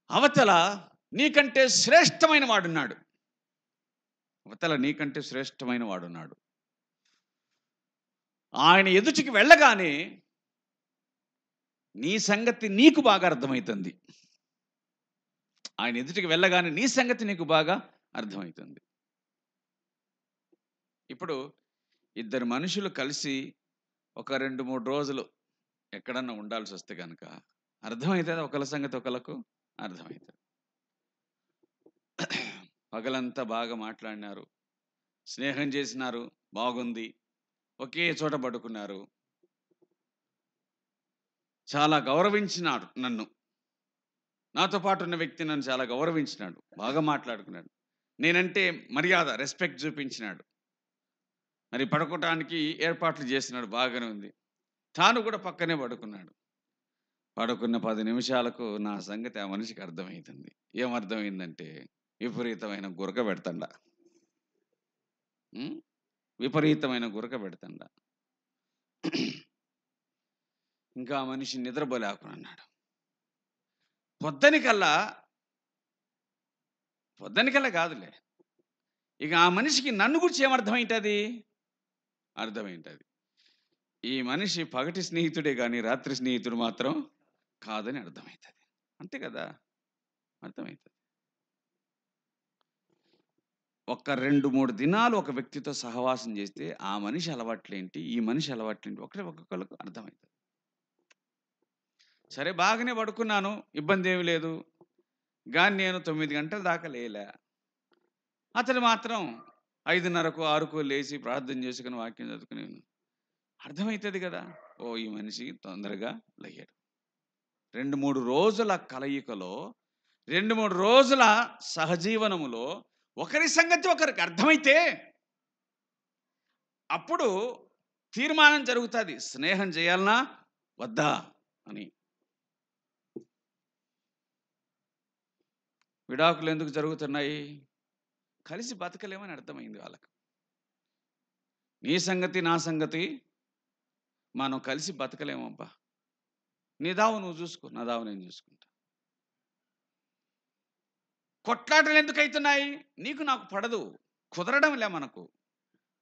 అవతల నీకంటే శ్రేష్టమైన వాడున్నాడు. ఆయన ఎదుటికి వెళ్ళగానే నీ సంగతి నీకు బాగా అర్థమవుతుంది. ఇప్పుడు ఇద్దరు మనుషులు కలిసి ఒక 2-3 రోజులు ఎక్కడన్నా ఉండాల్సి వస్తే కనుక అర్థమవుతుంది ఒకళ్ళ సంగతి ఒకళ్ళకు అర్థమవుతుంది. పగలంతా బాగా మాట్లాడినారు, స్నేహం చేసినారు, బాగుంది, ఒకే చోట పడుకున్నారు, చాలా గౌరవించినాడు నన్ను, నాతో పాటు ఉన్న వ్యక్తి నన్ను చాలా గౌరవించినాడు, బాగా మాట్లాడుకున్నాడు, నేనంటే మర్యాద రెస్పెక్ట్ చూపించినాడు, మరి పడుకోవటానికి ఏర్పాట్లు చేసినాడు, బాగానే ఉంది. తాను కూడా పక్కనే పడుకున్నాడు. పడుకున్న 10 నిమిషాలకు నా సంగతి ఆ మనిషికి అర్థమవుతుంది. ఏమర్థమైందంటే విపరీతమైన గురక పెడతండా. ఇంకా ఆ మనిషి నిద్రపోలేకున్నాడు. పొద్దునికల్లా కాదులే, ఇక ఆ మనిషికి నన్ను గురించి ఏమర్థమైంటుంది? ఈ మనిషి పగటి స్నేహితుడే కానీ రాత్రి స్నేహితుడు మాత్రం కాదని అర్థమవుతుంది. అంతే కదా, అర్థమవుతుంది. ఒక 2-3 దినాలు ఒక వ్యక్తితో సహవాసం చేస్తే ఆ మనిషి అలవాట్లేంటి, ఈ మనిషి అలవాట్లేంటి ఒక్కొక్కరికి అర్థమవుతుంది. సరే, బాగానే పడుకున్నాను, ఇబ్బంది ఏమి లేదు, కానీ నేను 9 గంటల దాకా లేలే. అతను మాత్రం 5:30కో 6కో లేచి ప్రార్థన చేసుకుని వాక్యం చదువుకుని అర్థమవుతుంది కదా, ఓ ఈ మనిషి తొందరగా లేయాడు. 2-3 రోజుల కలయికలో, 2-3 రోజుల సహజీవనములో ఒకరి సంగతి ఒకరికి అర్థమైతే అప్పుడు తీర్మానం జరుగుతుంది, స్నేహం చేయాలనా వద్దా అని. విడాకులు ఎందుకు జరుగుతున్నాయి? కలిసి బతకలేమని అర్థమైంది వాళ్ళకు. నీ సంగతి నా సంగతి మనం కలిసి బతకలేమబ్బా, నీ దావు నువ్వు చూసుకో, నా దావు నేను చూసుకుంటా. కొట్లాటలు ఎందుకు అవుతున్నాయి? నీకు నాకు పడదు, కుదరడంలే. మనకు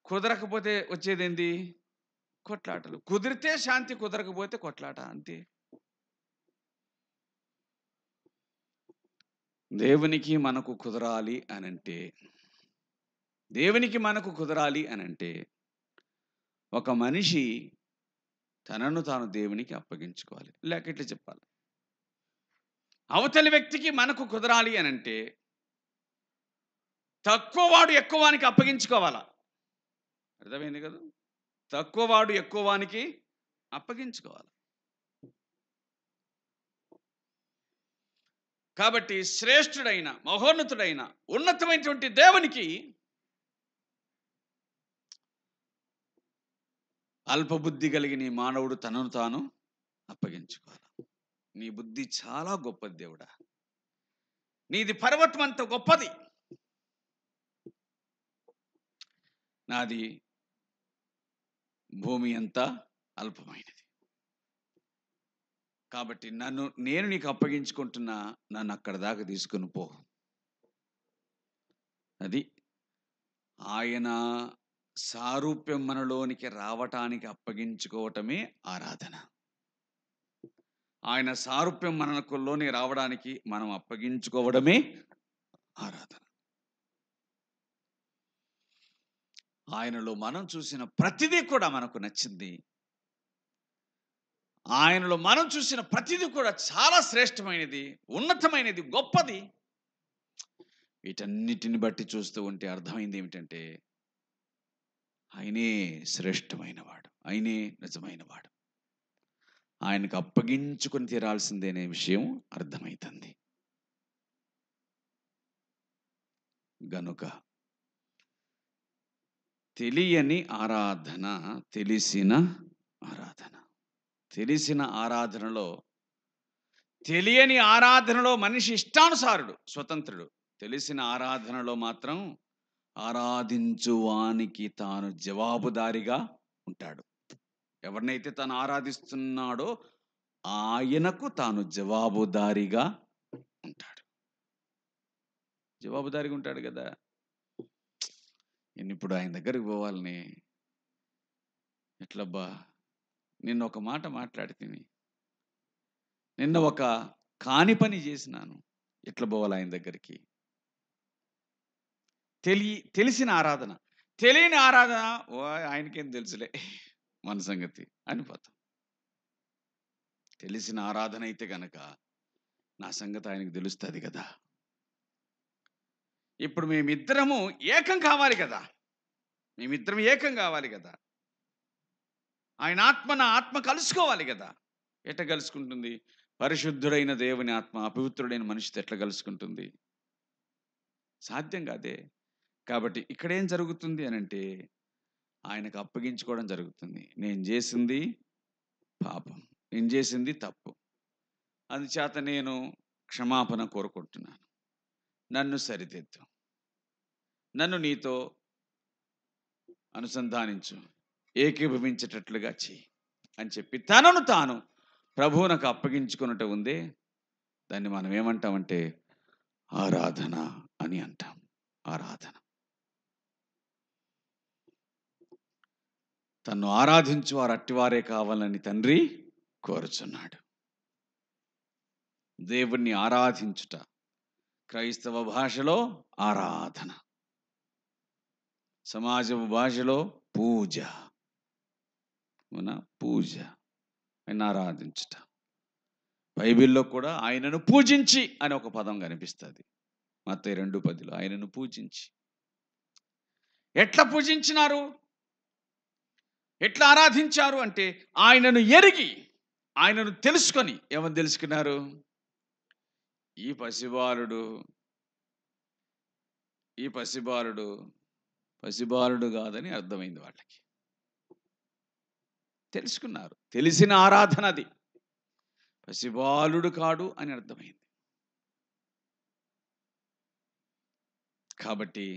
కుదరకపోతే వచ్చేదేంది? కొట్లాటలు. కుదిరితే శాంతి, కుదరకపోతే కొట్లాట, అంతే. దేవునికి మనకు కుదరాలి అనంటే, దేవునికి మనకు కుదరాలి అనంటే ఒక మనిషి తనను తాను దేవునికి అప్పగించుకోవాలి. లేక ఇట్లా చెప్పాలి, అవతలి వ్యక్తికి మనకు కుదరాలి అనంటే తక్కువ వాడు ఎక్కువ వానికి అప్పగించుకోవాలా. అర్థమైంది కదా? తక్కువ వాడు ఎక్కువ వానికి అప్పగించుకోవాలి. కాబట్టి శ్రేష్ఠుడైన, మహోన్నతుడైన, ఉన్నతమైనటువంటి దేవునికి అల్పబుద్ధి కలిగిన ఈ మానవుడు తనను తాను అప్పగించుకోవాలి. నీ బుద్ధి చాలా గొప్పది దేవుడా, నీది పర్వతం అంత గొప్పది, నాది భూమి అంతా అల్పమైనది. కాబట్టి నేను నీకు అప్పగించుకుంటున్నా, నన్ను అక్కడ దాకా తీసుకుని పో. అది ఆయన సారూప్యం మనలోనికి రావటానికి అప్పగించుకోవటమే ఆరాధన. ఆయన సారూప్యం మనలోని రావడానికి మనం అప్పగించుకోవడమే ఆరాధన. ఆయనలో మనం చూసిన ప్రతిదీ కూడా మనకు నచ్చింది. ఆయనలో మనం చూసిన ప్రతిదీ కూడా చాలా శ్రేష్టమైనది, ఉన్నతమైనది, గొప్పది. వీటన్నిటిని బట్టి చూస్తూ ఉంటే అర్థమైంది ఏమిటంటే ఆయనే శ్రేష్టమైన వాడు, ఆయనే నిజమైన వాడు. ఆయనకు అప్పగించుకొని తీరాల్సిందే అనే విషయం అర్థమవుతుంది. గనుక తెలియని ఆరాధన, తెలిసిన ఆరాధన. తెలిసిన ఆరాధనలో, తెలియని ఆరాధనలో మనిషి ఇష్టానుసారుడు, స్వతంత్రుడు. తెలిసిన ఆరాధనలో మాత్రం ఆరాధించువానికి తాను జవాబుదారిగా ఉంటాడు. ఎవరినైతే తాను ఆరాధిస్తున్నాడో ఆయనకు తాను జవాబుదారిగా ఉంటాడు. జవాబుదారిగా ఉంటాడు కదా. నేను ఇప్పుడు ఆయన దగ్గరికి పోవాలని ఎట్లబ్బా, నిన్న ఒక మాట మాట్లాడితిని, నిన్న ఒక కాని పని చేసినాను, ఎట్లా పోవాలి ఆయన దగ్గరికి? తెలిసిన ఆరాధన. తెలియని ఆరాధన, ఓ ఆయనకేం తెలుసులే మన సంగతి అనిపోతాం. తెలిసిన ఆరాధన అయితే గనక నా సంగతి ఆయనకు తెలుస్తుంది కదా. ఇప్పుడు మేమిద్దరము ఏకం కావాలి కదా, మేమిద్దరం ఏకం కావాలి కదా. ఆయన ఆత్మ నా ఆత్మ కలుసుకోవాలి కదా. ఎట్లా కలుసుకుంటుంది? పరిశుద్ధుడైన దేవుని ఆత్మ అపవిత్రుడైన మనిషితో ఎట్లా కలుసుకుంటుంది? సాధ్యం కాదే. కాబట్టి ఇక్కడేం జరుగుతుంది అని అంటే ఆయనకు అప్పగించుకోవడం జరుగుతుంది. నేను చేసింది పాపం, నేను చేసింది తప్పు, అందుచేత నేను క్షమాపణ కోరుకుంటున్నాను, నన్ను సరిదిద్దు, నన్ను నీతో అనుసంధానించు, ఏకీభవించేటట్లుగా చెయ్యి అని చెప్పి తనను తాను ప్రభువునకు అప్పగించుకున్నట్టు ఉందే, దాన్ని మనం ఏమంటామంటే ఆరాధన అని అంటాం. ఆరాధన. తన్ను ఆరాధించు వారు అట్టివారే కావాలని తండ్రి కోరుచున్నాడు. దేవుణ్ణి ఆరాధించుట క్రైస్తవ భాషలో ఆరాధన, సమాజ భాషలో పూజ. పూజ, ఆయన ఆరాధించుట. బైబిల్లో కూడా ఆయనను పూజించి అని ఒక పదం కనిపిస్తుంది. మత్తయి 2:10 ఆయనను పూజించి. ఎట్లా పూజించినారు, ఎట్లా ఆరాధించారు అంటే ఆయనను ఎరిగి, ఆయనను తెలుసుకొని. ఏమని తెలుసుకున్నారు? ఈ పసిబాలుడు ఈ పసిబాలుడు కాదని అర్థమైంది వాళ్ళకి. తెలుసుకున్నారు. తెలిసిన ఆరాధన అది. పసిబాలుడు కాడు అని అర్థమైంది. కాబట్టి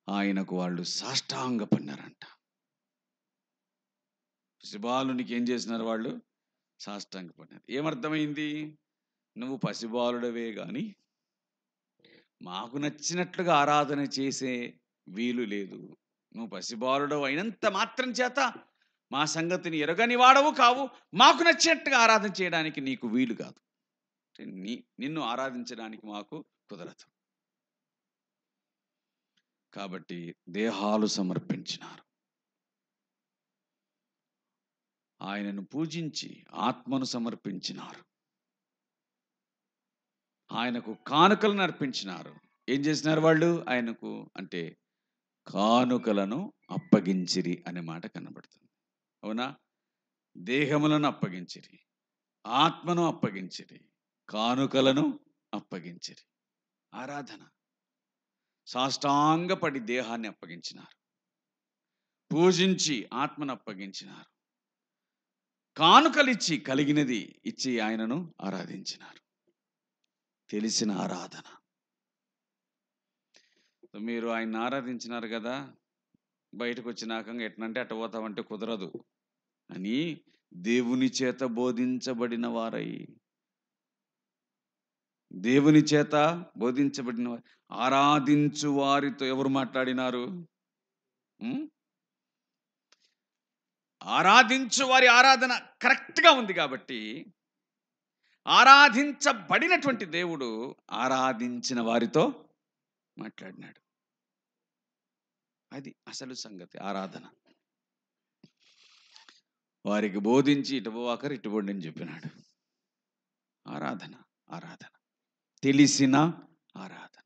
ఆయనకు వాళ్ళు సాష్టాంగపడినారంట. పసిబాలునికి ఏం చేసినారు వాళ్ళు? సాష్టాంగపడినారు. ఏమర్థమైంది? నువ్వు పసిబాలుడవే గాని మాకు నచ్చినట్లుగా ఆరాధన చేసే వీలు లేదు. నువ్వు పసిబాలుడవు అయినంత మాత్రం చేత మా సంగతిని ఎరగని వాడవు కావు. మాకు నచ్చినట్టుగా ఆరాధన చేయడానికి నీకు వీలు కాదు. నిన్ను ఆరాధించడానికి మాకు కుదరదు. కాబట్టి దేహాలు సమర్పించినారు. ఆయనను పూజించి ఆత్మను సమర్పించినారు. ఆయనకు కానుకలను అర్పించినారు. ఏం చేసినారు వాళ్ళు? ఆయనకు అంటే కానుకలను అప్పగించిరి అనే మాట కనబడుతుంది. అవునా? దేహములను అప్పగించిరి, ఆత్మను అప్పగించిరి, కానుకలను అప్పగించిరి. ఆరాధన. సాష్టాంగపడి దేహాన్ని అప్పగించినారు, పూజించి ఆత్మను అప్పగించినారు, కానుకలిచ్చి కలిగినది ఇచ్చి ఆయనను ఆరాధించినారు. తెలిసిన ఆరాధన. మీరు ఆయన ఆరాధించినారు కదా, బయటకు వచ్చినాక ఎట్నంటే అట్ట పోతామంటే కుదరదు అని దేవుని చేత బోధించబడిన వారై, దేవుని చేత బోధించబడిన వారు ఆరాధించు వారితో ఎవరు మాట్లాడినారు? ఆరాధించు వారి ఆరాధన కరెక్ట్గా ఉంది కాబట్టి ఆరాధించబడినటువంటి దేవుడు ఆరాధించిన వారితో మాట్లాడినాడు. అది అసలు సంగతి. ఆరాధన. వారికి బోధించి ఇటుపోవాకరు ఇటుపోండి అని చెప్పినాడు. ఆరాధన. ఆరాధన. తెలిసిన ఆరాధన.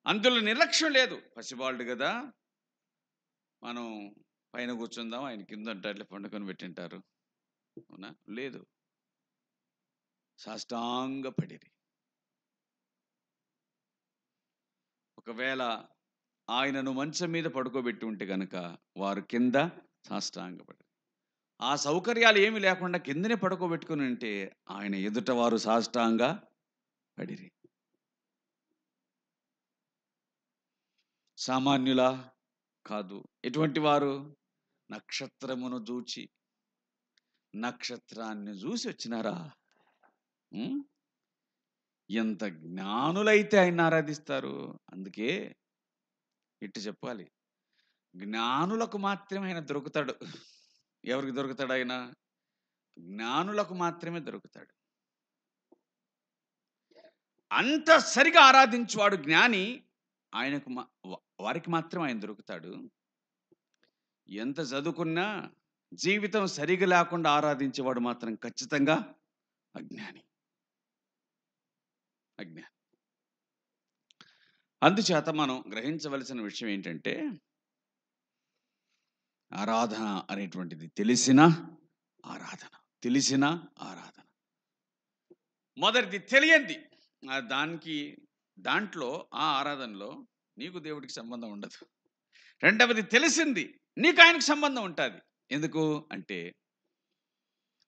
అందులో నిర్లక్ష్యం లేదు. పసిబాలుడు కదా, మనం పైన కూర్చుందాం, ఆయన కింద అట్లా పండుకొని పెట్టింటారు. అవునా? లేదు. సాష్టాంగపడిరి. ఒకవేళ ఆయనను మంచం మీద పడుకోబెట్టి ఉంటే కనుక వారు కింద సాష్టాంగపడి, ఆ సౌకర్యాలు ఏమి లేకుండా కిందనే పడుకోబెట్టుకుని ఉంటే ఆయన ఎదుట వారు సాష్టాంగ పడిరి. సామాన్యులా కాదు. ఎటువంటి వారు? నక్షత్రమును చూచి, నక్షత్రాన్ని చూసి వచ్చినారా? ఎంత జ్ఞానులైతే ఆయన ఆరాధిస్తారు. అందుకే ఇటు చెప్పాలి, జ్ఞానులకు మాత్రమే ఆయన దొరుకుతాడు. ఎవరికి దొరుకుతాడు ఆయన? జ్ఞానులకు మాత్రమే దొరుకుతాడు. అంత సరిగా ఆరాధించువాడు జ్ఞాని. ఆయనకు వారికి మాత్రం ఆయన దొరుకుతాడు. ఎంత చదువుకున్నా జీవితం సరిగా లేకుండా ఆరాధించేవాడు మాత్రం ఖచ్చితంగా అజ్ఞాని. అజ్ఞాని. అందుచేత మనం గ్రహించవలసిన విషయం ఏంటంటే, ఆరాధన అనేటువంటిది తెలిసిన ఆరాధన. తెలిసిన ఆరాధన. మొదటిది తెలియంది. దాంట్లో ఆ ఆరాధనలో నీకు దేవుడికి సంబంధం ఉండదు. రెండవది తెలిసింది, నీకు ఆయనకు సంబంధం ఉంటుంది. ఎందుకు అంటే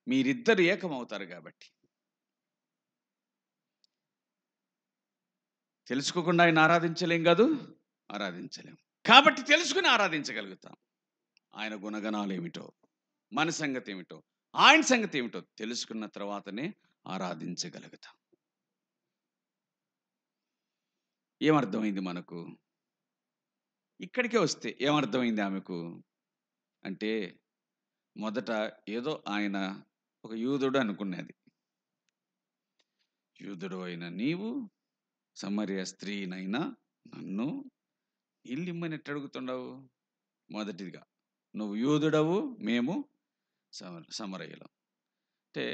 మీరిద్దరు ఏకమవుతారు కాబట్టి. తెలుసుకోకుండా ఆయన ఆరాధించలేం కాదు, ఆరాధించలేం. కాబట్టి తెలుసుకుని ఆరాధించగలుగుతాం. ఆయన గుణగణాలు ఏమిటో, మన సంగతి ఏమిటో, ఆయన సంగతి ఏమిటో తెలుసుకున్న తర్వాతనే ఆరాధించగలుగుతాం. ఏమర్థమైంది మనకు? ఇక్కడికే వస్తే ఏమర్థమైంది ఆమెకు అంటే, మొదట ఏదో ఆయన ఒక యూదుడు అనుకున్నది. యూదుడు అయిన నీవు సమరయ స్త్రీనైనా నన్ను ఇల్లిమ్మని ఎట్టు అడుగుతుండవు? మొదటిగా నువ్వు యూదుడవు, మేము సమరయులం. అంటే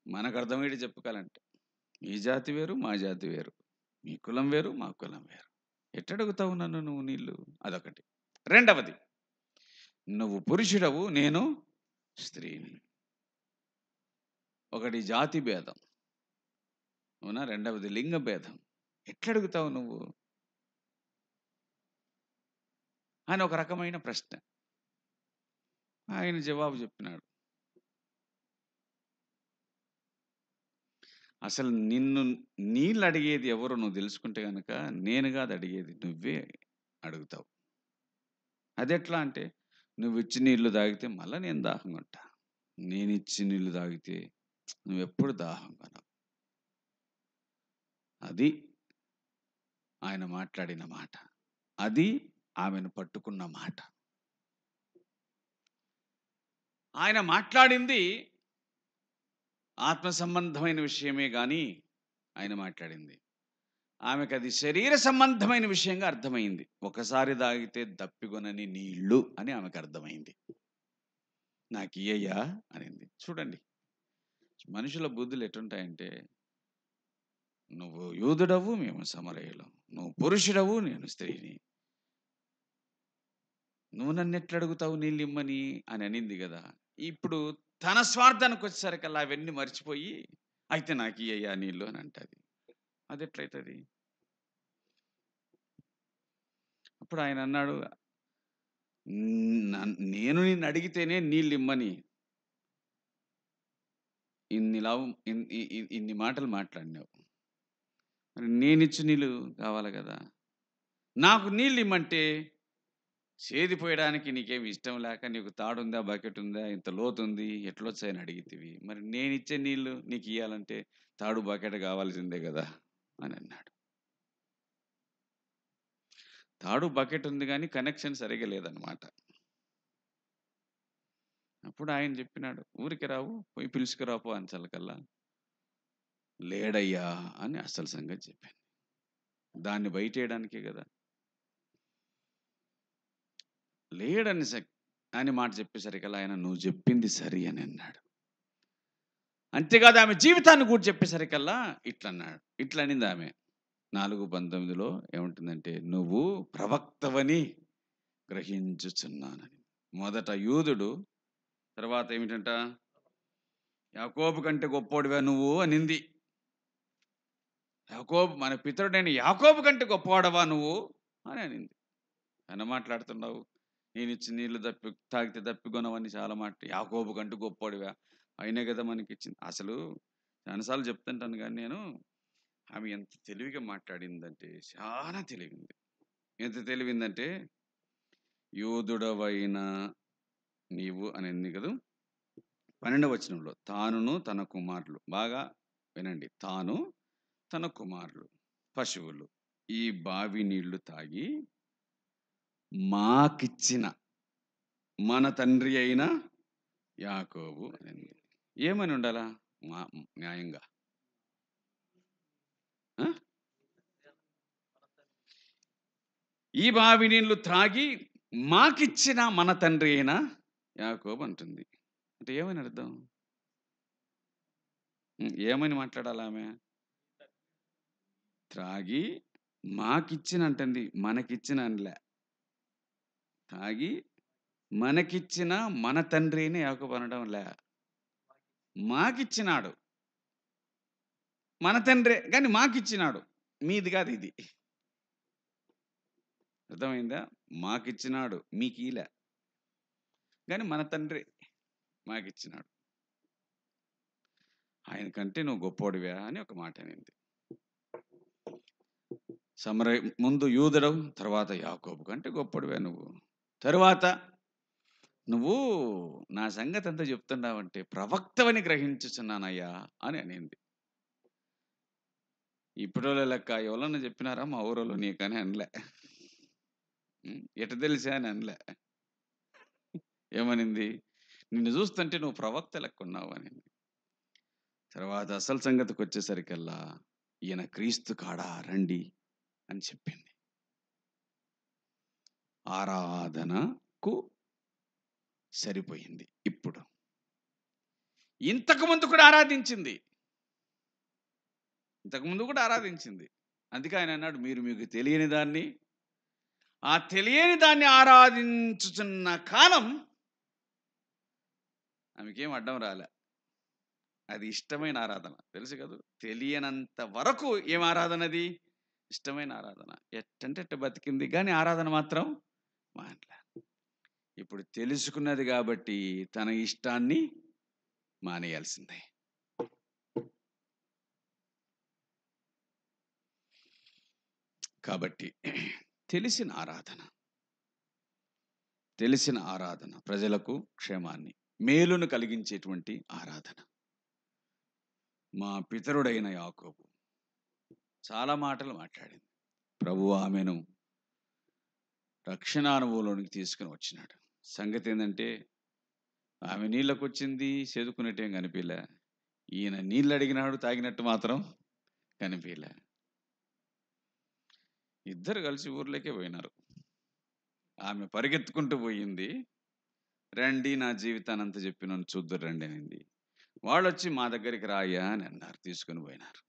మనకు అర్థమయ్యేది చెప్పుకోవాలంటే, మీ జాతి వేరు, మా జాతి వేరు, మీ కులం వేరు, మా కులం వేరు. ఎట్టడుగుతావు నన్ను నువ్వు నీళ్ళు? అదొకటి. రెండవది, నువ్వు పురుషుడవు, నేను స్త్రీని. ఒకటి జాతి భేదం, అవునా? రెండవది లింగ భేదం. ఎట్లడుగుతావు నువ్వు? అని ఒక రకమైన ప్రశ్న. ఆయన జవాబు చెప్పినాడు, అసలు నిన్ను నీళ్ళు అడిగేది ఎవరో నువ్వు తెలుసుకుంటే కనుక నేను కాదు అడిగేది, నువ్వే అడుగుతావు. అదెట్లా అంటే, నువ్వు ఇచ్చి నీళ్లు తాగితే మళ్ళీ నేను దాహంగా ఉంటా, నేను ఇచ్చి నీళ్లు తాగితే నువ్వెప్పుడు దాహంగా ఉన్నావు. అది ఆయన మాట్లాడిన మాట, అది ఆమెను పట్టుకున్న మాట. ఆయన మాట్లాడింది ఆత్మ సంబంధమైన విషయమే కానీ ఆయన మాట్లాడింది ఆమెకు అది శరీర సంబంధమైన విషయంగా అర్థమైంది. ఒకసారి తాగితే దప్పిగొనని నీళ్ళు అని ఆమెకు అర్థమైంది. నాకు ఇయ్యయ్యా అనింది. చూడండి మనుషుల బుద్ధులు ఎటుంటాయంటే, నువ్వు యూదుడవు, మేము సమరయులం, నువ్వు పురుషుడవు, నేను స్త్రీని, నువ్వు నన్ను ఎట్లా అడుగుతావు నీళ్ళు ఇమ్మని అని అనింది కదా. ఇప్పుడు తన స్వార్థానికి వచ్చేసరికల్లా అవన్నీ మర్చిపోయి అయితే నాకు ఇయ్యయ్యా నీళ్ళు అని అంటది. అది ఎట్లయితుంది? అప్పుడు ఆయన అన్నాడు, నేను నిన్ను అడిగితేనే నీళ్ళు ఇమ్మని ఇన్ని మాటలు మాట్లాడినావు, మరి నేనిచ్చి నీళ్ళు కావాలి కదా. నాకు నీళ్ళు ఇమ్మంటే సేదిపోయడానికి నీకేమి ఇష్టం లేక, నీకు తాడుందా, బకెట్ ఉందా, ఇంత లోతుంది, ఎట్లొచ్చాయని అడిగితివి, మరి నేనిచ్చే నీళ్ళు నీకు ఇవ్వాలంటే తాడు బకెట్ కావాల్సిందే కదా అని అన్నాడు. తాడు బకెట్ ఉంది కానీ కనెక్షన్ సరిగా లేదనమాట. అప్పుడు ఆయన చెప్పినాడు, ఊరికి రావు, పోయి పిలుచుకురాపో అని చల్లకల్లా, లేడయ్యా అని అసలు సంగతి చెప్పాను. దాన్ని బయటేయడానికే కదా, లేడని అని మాట చెప్పేసరికల్లా ఆయన నువ్వు చెప్పింది సరి అని అన్నాడు. అంతేకాదు ఆమె జీవితాన్ని కూడా చెప్పేసరికల్లా ఇట్లా అన్నాడు, ఇట్లా అనింది ఆమె 4:19 ఏముంటుందంటే, నువ్వు ప్రవక్తవని గ్రహించుచున్నానని. మొదట యూదుడు, తర్వాత ఏమిటంట, యాకోబు కంటే గొప్పోడివా నువ్వు అనింది. యాకోబు మన పితరుడైన యాకోబు కంటే గొప్పవాడవా నువ్వు అని అనింది. ఆయన మాట్లాడుతున్నావు, నేను ఇచ్చి నీళ్ళు తాగితే దప్పికొనవని చాలా మాట, యాకోబు కంటే గొప్పోడివా, అయినే కదా మనకి ఇచ్చింది. అసలు చాలాసార్లు చెప్తుంటాను కానీ నేను, ఆమె ఎంత తెలివిగా మాట్లాడిందంటే చాలా తెలివింది. ఎంత తెలివిందంటే, యూదుడవైన నీవు అని అంది కదా 12వ వచనంలో, తానును తన కుమారులు, బాగా వినండి, తాను తన కుమారులు పశువులు ఈ బావి నీళ్లు తాగి మాకిచ్చిన మన తండ్రి అయిన యాకోబు అని. ఏమని ఉండాలా న్యాయంగా? ఈ బావి నీళ్లు త్రాగి మాకిచ్చిన మన తండ్రి అయిన యాకోబు అంటుంది. అంటే ఏమని అర్థం? ఏమని మాట్లాడాలి ఆమె? త్రాగి మాకిచ్చిన అంటుంది, మనకిచ్చిన అనలే. తాగి మనకిచ్చిన మన తండ్రి అయిన యాకోబు అనడం లే, మాకిచ్చినాడు, మన తండ్రే కానీ మాకిచ్చినాడు, మీది కాదు ఇది. అర్థమైందా? మాకిచ్చినాడు, మీకు ఈలే, కానీ మన తండ్రి మాకిచ్చినాడు. ఆయన కంటే నువ్వు గొప్పోడివా అని ఒక మాట అనింది. ముందు యూదుడవు, తర్వాత యాకోబు కంటే గొప్పోడివా నువ్వు, తరువాత నువ్వు నా సంగతి అంతా చెప్తున్నావంటే ప్రవక్తవని గ్రహించుచున్నానయ్యా అని అనింది. ఇప్పుడోళ్ళ లెక్క ఎవరన్నా చెప్పినారా మా ఊరోళ్ళు నీకని అనలే, ఎట తెలిసా అని అనలే. ఏమనింది? నిన్ను చూస్తుంటే నువ్వు ప్రవక్త లెక్క ఉన్నావు అనింది. తర్వాత అసలు సంగతికి వచ్చేసరికల్లా, ఈయన క్రీస్తు కాడా రండి అని చెప్పింది. ఆరాధనకు సరిపోయింది. ఇప్పుడు ఇంతకుముందు కూడా ఆరాధించింది, అందుకే ఆయన అన్నాడు, మీరు మీకు తెలియని దాన్ని, ఆ తెలియని దాన్ని ఆరాధించుచున్న కాలం ఆమెకేం అడ్డం రాలే. అది ఇష్టమైన ఆరాధన, తెలుసు కదా. తెలియనంత వరకు ఏం ఆరాధన? అది ఇష్టమైన ఆరాధన. ఎట్టంటే బతికింది, కానీ ఆరాధన మాత్రం మానలే. ఇప్పుడు తెలుసుకున్నది కాబట్టి తన ఇష్టాన్ని మానేయాల్సిందే. కాబట్టి తెలిసిన ఆరాధన ప్రజలకు క్షేమాన్ని, మేలును కలిగించేటువంటి ఆరాధన. మా పితరుడైన యాకోబు చాలా మాటలు మాట్లాడింది. ప్రభువు ఆమెను రక్షణ అనుభవంలోనికి తీసుకుని వచ్చినాడు. సంగతి ఏంటంటే, ఆమె నీళ్ళకు వచ్చింది, చేదుకున్నట్టేం కనిపించలే. ఈయన నీళ్ళు అడిగినాడు, తాగినట్టు మాత్రం కనిపించలే. ఇద్దరు కలిసి ఊర్లోకే పోయినారు. ఆమె పరిగెత్తుకుంటూ పోయింది, రండి నా జీవితాన్ని అంతా చెప్పి నన్ను చూద్దరు రండి అనింది. వాళ్ళు వచ్చి మా దగ్గరికి రాయ్యా అని అన్నారు, తీసుకుని పోయినారు.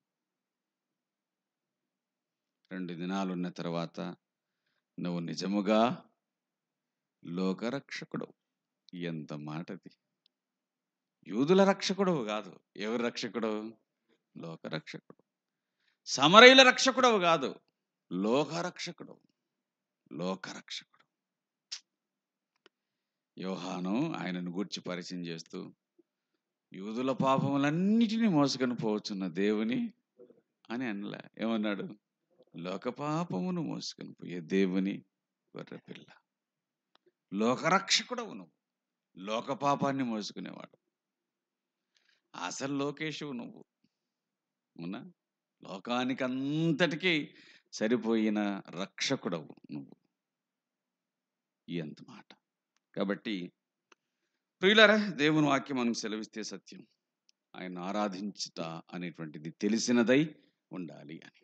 2 దినాలు ఉన్న తర్వాత, నువ్వు నిజముగా లోకరక్షకుడు. ఎంత మాటది! యూదుల రక్షకుడవు కాదు. ఎవరి రక్షకుడు? లోకరక్షకుడు. సమరయుల రక్షకుడవు కాదు, లోకరక్షకుడు. లోకరక్షకుడు. యోహాను ఆయనను గూర్చి పరిచయం చేస్తూ, యూదుల పాపములన్నిటినీ మోసుకొని పోవచ్చున్న దేవుని అని అనలే. ఏమన్నాడు? లోక పాపమును మోసుకొని పోయే దేవుని గొర్రెపిల్ల. లోకరక్షకుడవు నువ్వు, లోక పాపాన్ని మోసుకునేవాడు. అసలు లోకేశువు నువ్వు. అవునా? లోకానికి అంతటికీ సరిపోయిన రక్షకుడవు నువ్వు. ఎంత మాట! కాబట్టి ప్రియులారా, దేవుని వాక్యం మనకు సెలవిస్తే సత్యం. ఆయన ఆరాధించుట అనేటువంటిది తెలిసినదై ఉండాలి అని.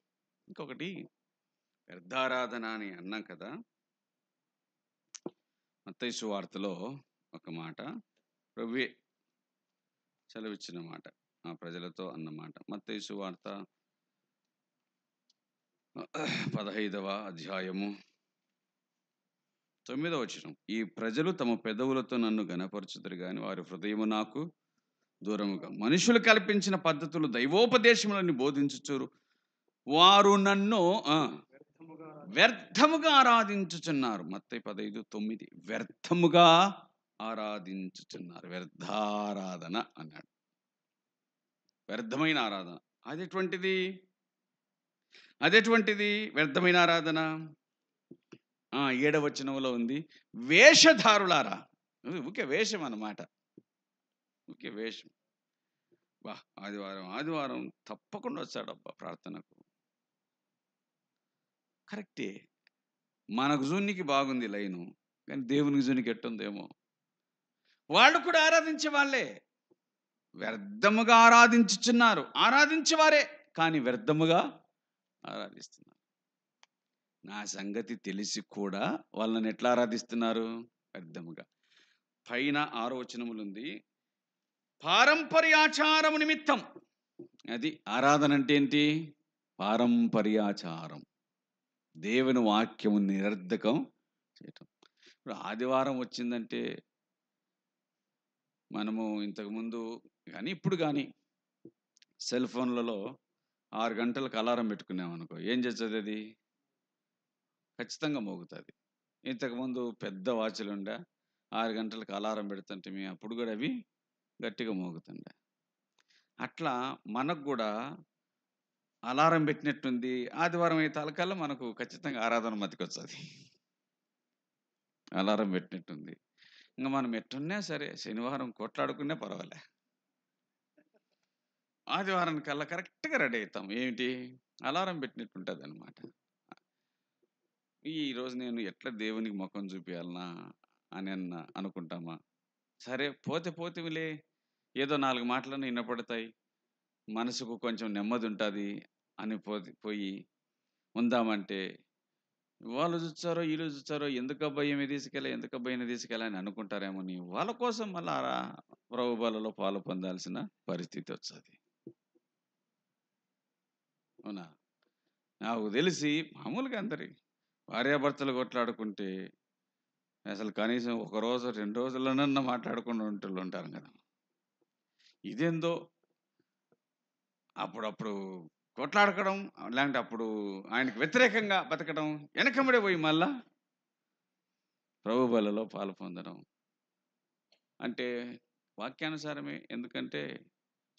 ఇంకొకటి, వ్యర్థారాధన అని అన్నాం కదా. మత్తయి సువార్తలో ఒక మాట ప్రభువే సెలవిచ్చిన మాట, ఆ ప్రజలతో అన్నమాట. మత్తయి సువార్త 15వ అధ్యాయము 9వ వచనం. ఈ ప్రజలు తమ పెదవులతో నన్ను ఘనపరచుదురు గాని వారి హృదయము నాకు దూరముగా, మనుషులు కల్పించిన పద్ధతులు దైవోపదేశములని బోధించుచురు. వారు నన్ను వ్యర్థముగా ఆరాధించుచున్నారు. మత్తయి 15:9. వ్యర్థముగా ఆరాధించుచున్నారు. వ్యర్థారాధన అన్నాడు. వ్యర్థమైన ఆరాధన. అదేటువంటిది వ్యర్థమైన ఆరాధన? 7వ వచనంలో ఉంది, వేషధారులారా. ఊకే వేషం అన్నమాట, ఊకే వేషం. వా, ఆదివారం తప్పకుండా వచ్చాడబ్బా ప్రార్థనకు. కరెక్టే, మనకు జూనికి బాగుంది లైను, కానీ దేవునికి జూనికి ఎట్టుందేమో. వాళ్ళు కూడా ఆరాధించే వాళ్ళే, వ్యర్థముగా ఆరాధించుచున్నారు. ఆరాధించేవారే కానీ వ్యర్థముగా ఆరాధిస్తున్నారు. నా సంగతి తెలిసి కూడా వాళ్ళని ఎట్లా ఆరాధిస్తున్నారు? వ్యర్థముగా. పైన 6వ వచనములు ఉంది, పారంపర్యాచారము నిమిత్తం. అది ఆరాధన అంటే ఏంటి? పారంపర్యాచారం, దేవుని వాక్యము నిరర్ధకం చేయటం. ఇప్పుడు ఆదివారం వచ్చిందంటే మనము ఇంతకుముందు కానీ ఇప్పుడు కానీ సెల్ ఫోన్లలో 6 గంటలకు అలారం పెట్టుకున్నామనుకో, ఏం చేస్తుంది? అది ఖచ్చితంగా మోగుతుంది. ఇంతకుముందు పెద్ద వాచ్లు ఉండే 6 గంటలకు అలారం పెడుతుంటే అప్పుడు కూడా అవి గట్టిగా మోగుతుండే. అట్లా మనకు కూడా అలారం పెట్టినట్టుంది. ఆదివారం అయితే తలకల్లా మనకు ఖచ్చితంగా ఆరాధన మతికొస్తుంది. అలారం పెట్టినట్టుంది. ఇంకా మనం ఎట్టున్నా సరే శనివారం కొట్లాడుకునే పర్వాలే, ఆదివారం కల్లా కరెక్ట్గా రెడీ అవుతాం. ఏమిటి? అలారం పెట్టినట్టుంటుంది అనమాట. ఈరోజు నేను ఎట్లా దేవునికి ముఖం చూపించాలనా అని అనుకుంటామా? సరే, పోతేవిలే, ఏదో 4 మాటలను వినపడతాయి, మనసుకు కొంచెం నెమ్మది ఉంటుంది అని పోయి ఉందామంటే, వాళ్ళు చూచారో వీళ్ళు చూచారో, ఎందుకు అబ్బాయి తీసుకెళ్ళా అని అనుకుంటారేమో. నీ వాళ్ళ కోసం మళ్ళా ప్రభుబలలో పాలు పొందాల్సిన పరిస్థితి వస్తుంది. అవునా? నాకు తెలిసి మామూలుగా అందరి భార్యాభర్తలు కొట్లాడుకుంటే అసలు కనీసం 1 రోజు 2 రోజుల్లోనన్నా మాట్లాడుకుంటూ ఉంటారు కదా. ఇదేందో అప్పుడప్పుడు కొట్లాడుకోవడం, లేదంటే అప్పుడు ఆయనకు వ్యతిరేకంగా బతకడం, వెనకబడే పోయి మళ్ళా ప్రభు బలలో పాలు పొందడం అంటే వాక్యానుసారమే. ఎందుకంటే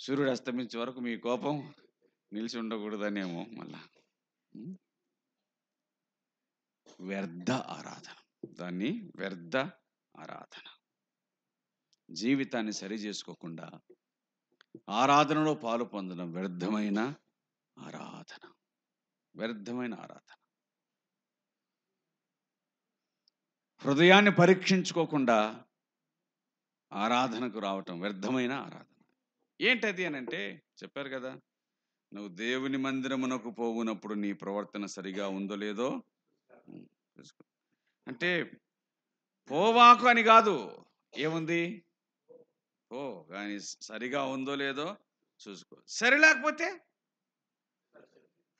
సూర్యుడు అస్తమించే వరకు మీ కోపం నిలిచి ఉండకూడదనేమో మళ్ళా. వ్యర్థ ఆరాధన, దాన్ని వ్యర్థ ఆరాధన. జీవితాన్ని సరి చేసుకోకుండా ఆరాధనలో పాలు పొందడం వ్యర్థమైన ఆరాధన, వ్యర్థమైన ఆరాధన. హృదయాన్ని పరీక్షించుకోకుండా ఆరాధనకు రావటం వ్యర్థమైన ఆరాధన. ఏంటది అని అంటే చెప్పారు కదా, నువ్వు దేవుని మందిరమునకు పోవునప్పుడు నీ ప్రవర్తన సరిగా ఉందో లేదో అంటే పోవాకు అని కాదు, ఏముంది ఓ కానీ సరిగా ఉందో లేదో చూసుకో. సరి లేకపోతే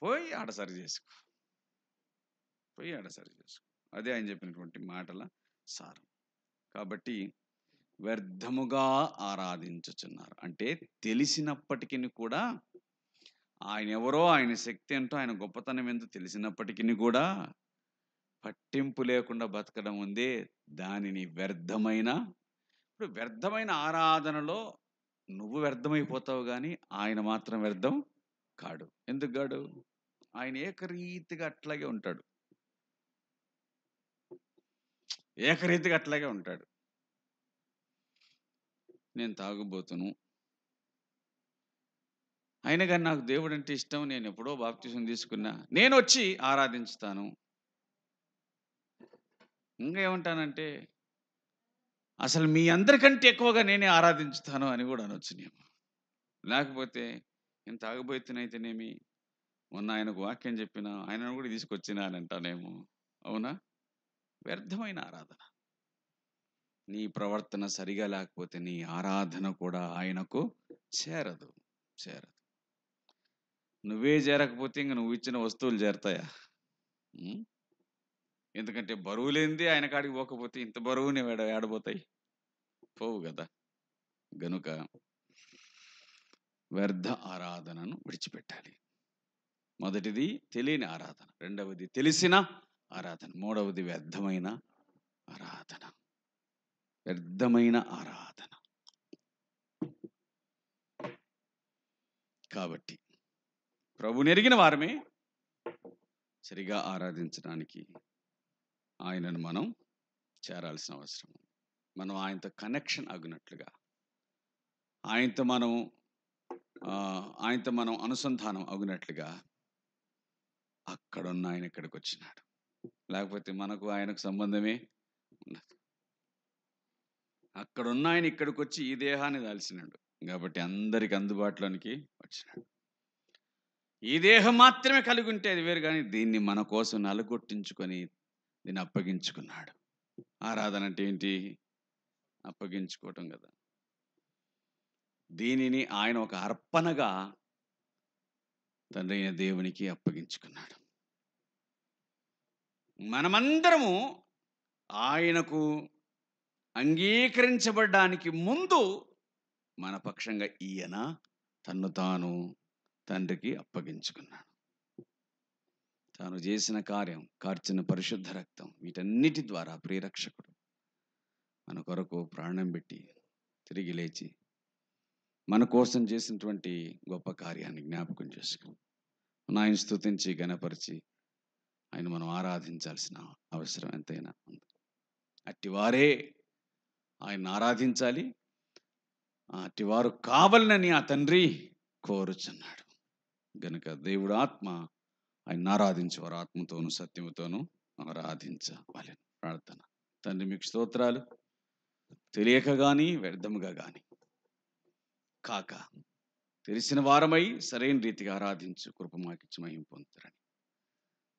పోయి ఆడ సరి చేసుకో, పోయి ఆడ సరి చేసుకో. అదే ఆయన చెప్పినటువంటి మాటల సారం. కాబట్టి వ్యర్థముగా ఆరాధించుచున్నారు అంటే తెలిసినప్పటికీ కూడా ఆయన ఎవరో, ఆయన శక్తి ఏంటో, ఆయన గొప్పతనం ఏంటో తెలిసినప్పటికీ కూడా పట్టింపు లేకుండా బతకడం ఉందే దానిని వ్యర్థమైన. ఇప్పుడు వ్యర్థమైన ఆరాధనలో నువ్వు వ్యర్థమైపోతావు కానీ ఆయన మాత్రం వ్యర్థం కాడు. ఎందుకు కాడు? ఆయన ఏకరీతిగా అట్లాగే ఉంటాడు, ఏకరీతిగా అట్లాగే ఉంటాడు. నేను తాగుబోతును, అయినా కానీ నాకు దేవుడు అంటే ఇష్టం, నేను ఎప్పుడో బాప్తిసం తీసుకున్నా, నేను వచ్చి ఆరాధించుతాను. ఇంకా ఏమంటానంటే అసలు మీ అందరికంటే ఎక్కువగా నేనే ఆరాధించుతాను అని కూడా అనొచ్చు నేను. లేకపోతే నేను తాగుబోతునైతేనేమి, మొన్న ఆయనకు వాక్యం చెప్పిన ఆయనను కూడా తీసుకొచ్చినా అని అంటానేమో. అవునా? వ్యర్థమైన ఆరాధన. నీ ప్రవర్తన సరిగా లేకపోతే నీ ఆరాధన కూడా ఆయనకు చేరదు, చేరదు. నువ్వే చేరకపోతే ఇంక నువ్వు ఇచ్చిన వస్తువులు చేరతాయా? ఎందుకంటే బరువు లేనిది ఆయన కాడికి పోకపోతే ఇంత బరువుని ఏడబోతాయి, పోవు కదా. గనుక వ్యర్థ ఆరాధనను విడిచిపెట్టాలి. మొదటిది తెలియని ఆరాధన, రెండవది తెలిసిన ఆరాధన, మూడవది వ్యర్థమైన ఆరాధన. వ్యర్థమైన ఆరాధన. కాబట్టి ప్రభుని ఎరిగిన వారమే సరిగా ఆరాధించడానికి ఆయనను మనం చేరాల్సిన అవసరం. మనం ఆయనతో కనెక్షన్ అగినట్లుగా, ఆయనతో మనం అనుసంధానం అగినట్లుగా అక్కడున్న ఆయన ఇక్కడికి వచ్చినాడు. లేకపోతే మనకు ఆయనకు సంబంధమే ఉన్నది. అక్కడున్న ఆయన ఇక్కడికి వచ్చి ఈ దేహాన్ని దాల్చినాడు కాబట్టి అందరికి అందుబాటులోనికి వచ్చినాడు. ఈ దేహం మాత్రమే కలిగి ఉంటే అది వేరు, కానీ దీన్ని మన కోసం నలగొట్టించుకొని దీన్ని అప్పగించుకున్నాడు. ఆరాధన అంటే ఏంటి? అప్పగించుకోవటం కదా. దీనిని ఆయన ఒక అర్పణగా తండ్రి అయిన దేవునికి అప్పగించుకున్నాడు. మనమందరము ఆయనకు అంగీకరించబడడానికి ముందు మన పక్షంగా ఈయన తన్ను తాను తండ్రికి అప్పగించుకున్నాడు. తాను చేసిన కార్యం, కార్చిన పరిశుద్ధ రక్తం, వీటన్నిటి ద్వారా ప్రియరక్షకుడు మన కొరకు ప్రాణం పెట్టి తిరిగి లేచి మన కోసం చేసినటువంటి గొప్ప కార్యాన్ని జ్ఞాపకం చేసుకుని ఆయన స్తుతించి ఘనపరిచి ఆయన మనం ఆరాధించాల్సిన అవసరం ఎంతైనా ఉంది. అట్టివారే ఆయన ఆరాధించాలి. అట్టివారు కావాలని ఆ తండ్రి కోరుచున్నాడు. గనుక దేవుడు ఆత్మ ఆయన ఆరాధించేవారు ఆత్మతోనూ సత్యముతోనూ ఆరాధించవాలి. ప్రార్థన. తండ్రి మీకు స్తోత్రాలు. తెలియక కానీ వ్యర్థముగా కానీ కాక తెలిసిన వారమై సరైన రీతిగా ఆరాధించు కృప మాకిచ్చి మహిమ పొందుతారని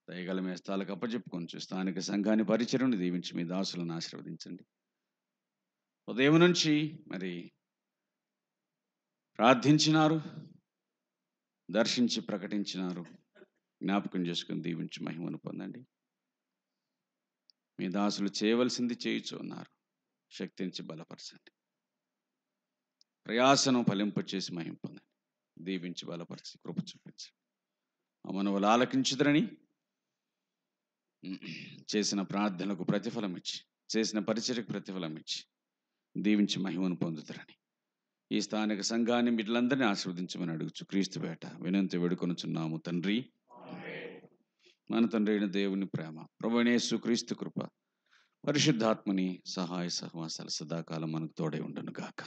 దయగల మీ స్థాలకు అప్పచెప్పుకొని స్థానిక సంఘాన్ని పరిచర్యను దీవించి మీ దాసులను ఆశీర్వదించండి. ఉదయం నుంచి మరి ప్రార్థించినారు, దర్శించి ప్రకటించినారు. జ్ఞాపకం చేసుకుని దీవించి మహిమను పొందండి. మీ దాసులు చేయవలసింది చేయుచు ఉన్నారు. శక్తించి బలపరచండి. ప్రయాసను ఫలింపచేసి మహిమ పొందండి. దీవించి బలపరిచి కృప చూపించండి. మనవులు ఆలకించుదరని చేసిన ప్రార్థనలకు ప్రతిఫలం ఇచ్చి చేసిన పరిచర్యకు ప్రతిఫలం ఇచ్చి దీవించి మహిమను పొందుతారని ఈ స్థానిక సంఘాన్ని బిడ్డలందరినీ ఆశీర్వదించమని అడుగుచు క్రీస్తు పేట వినంతి వేడుకొనుచున్నాము తండ్రి. మన తండ్రి అయిన దేవుని ప్రేమ, ప్రభువైన యేసు క్రీస్తు కృప, పరిశుద్ధాత్మని సహాయ సహవాసాలు సదాకాలం మనకు తోడై ఉండును గాక.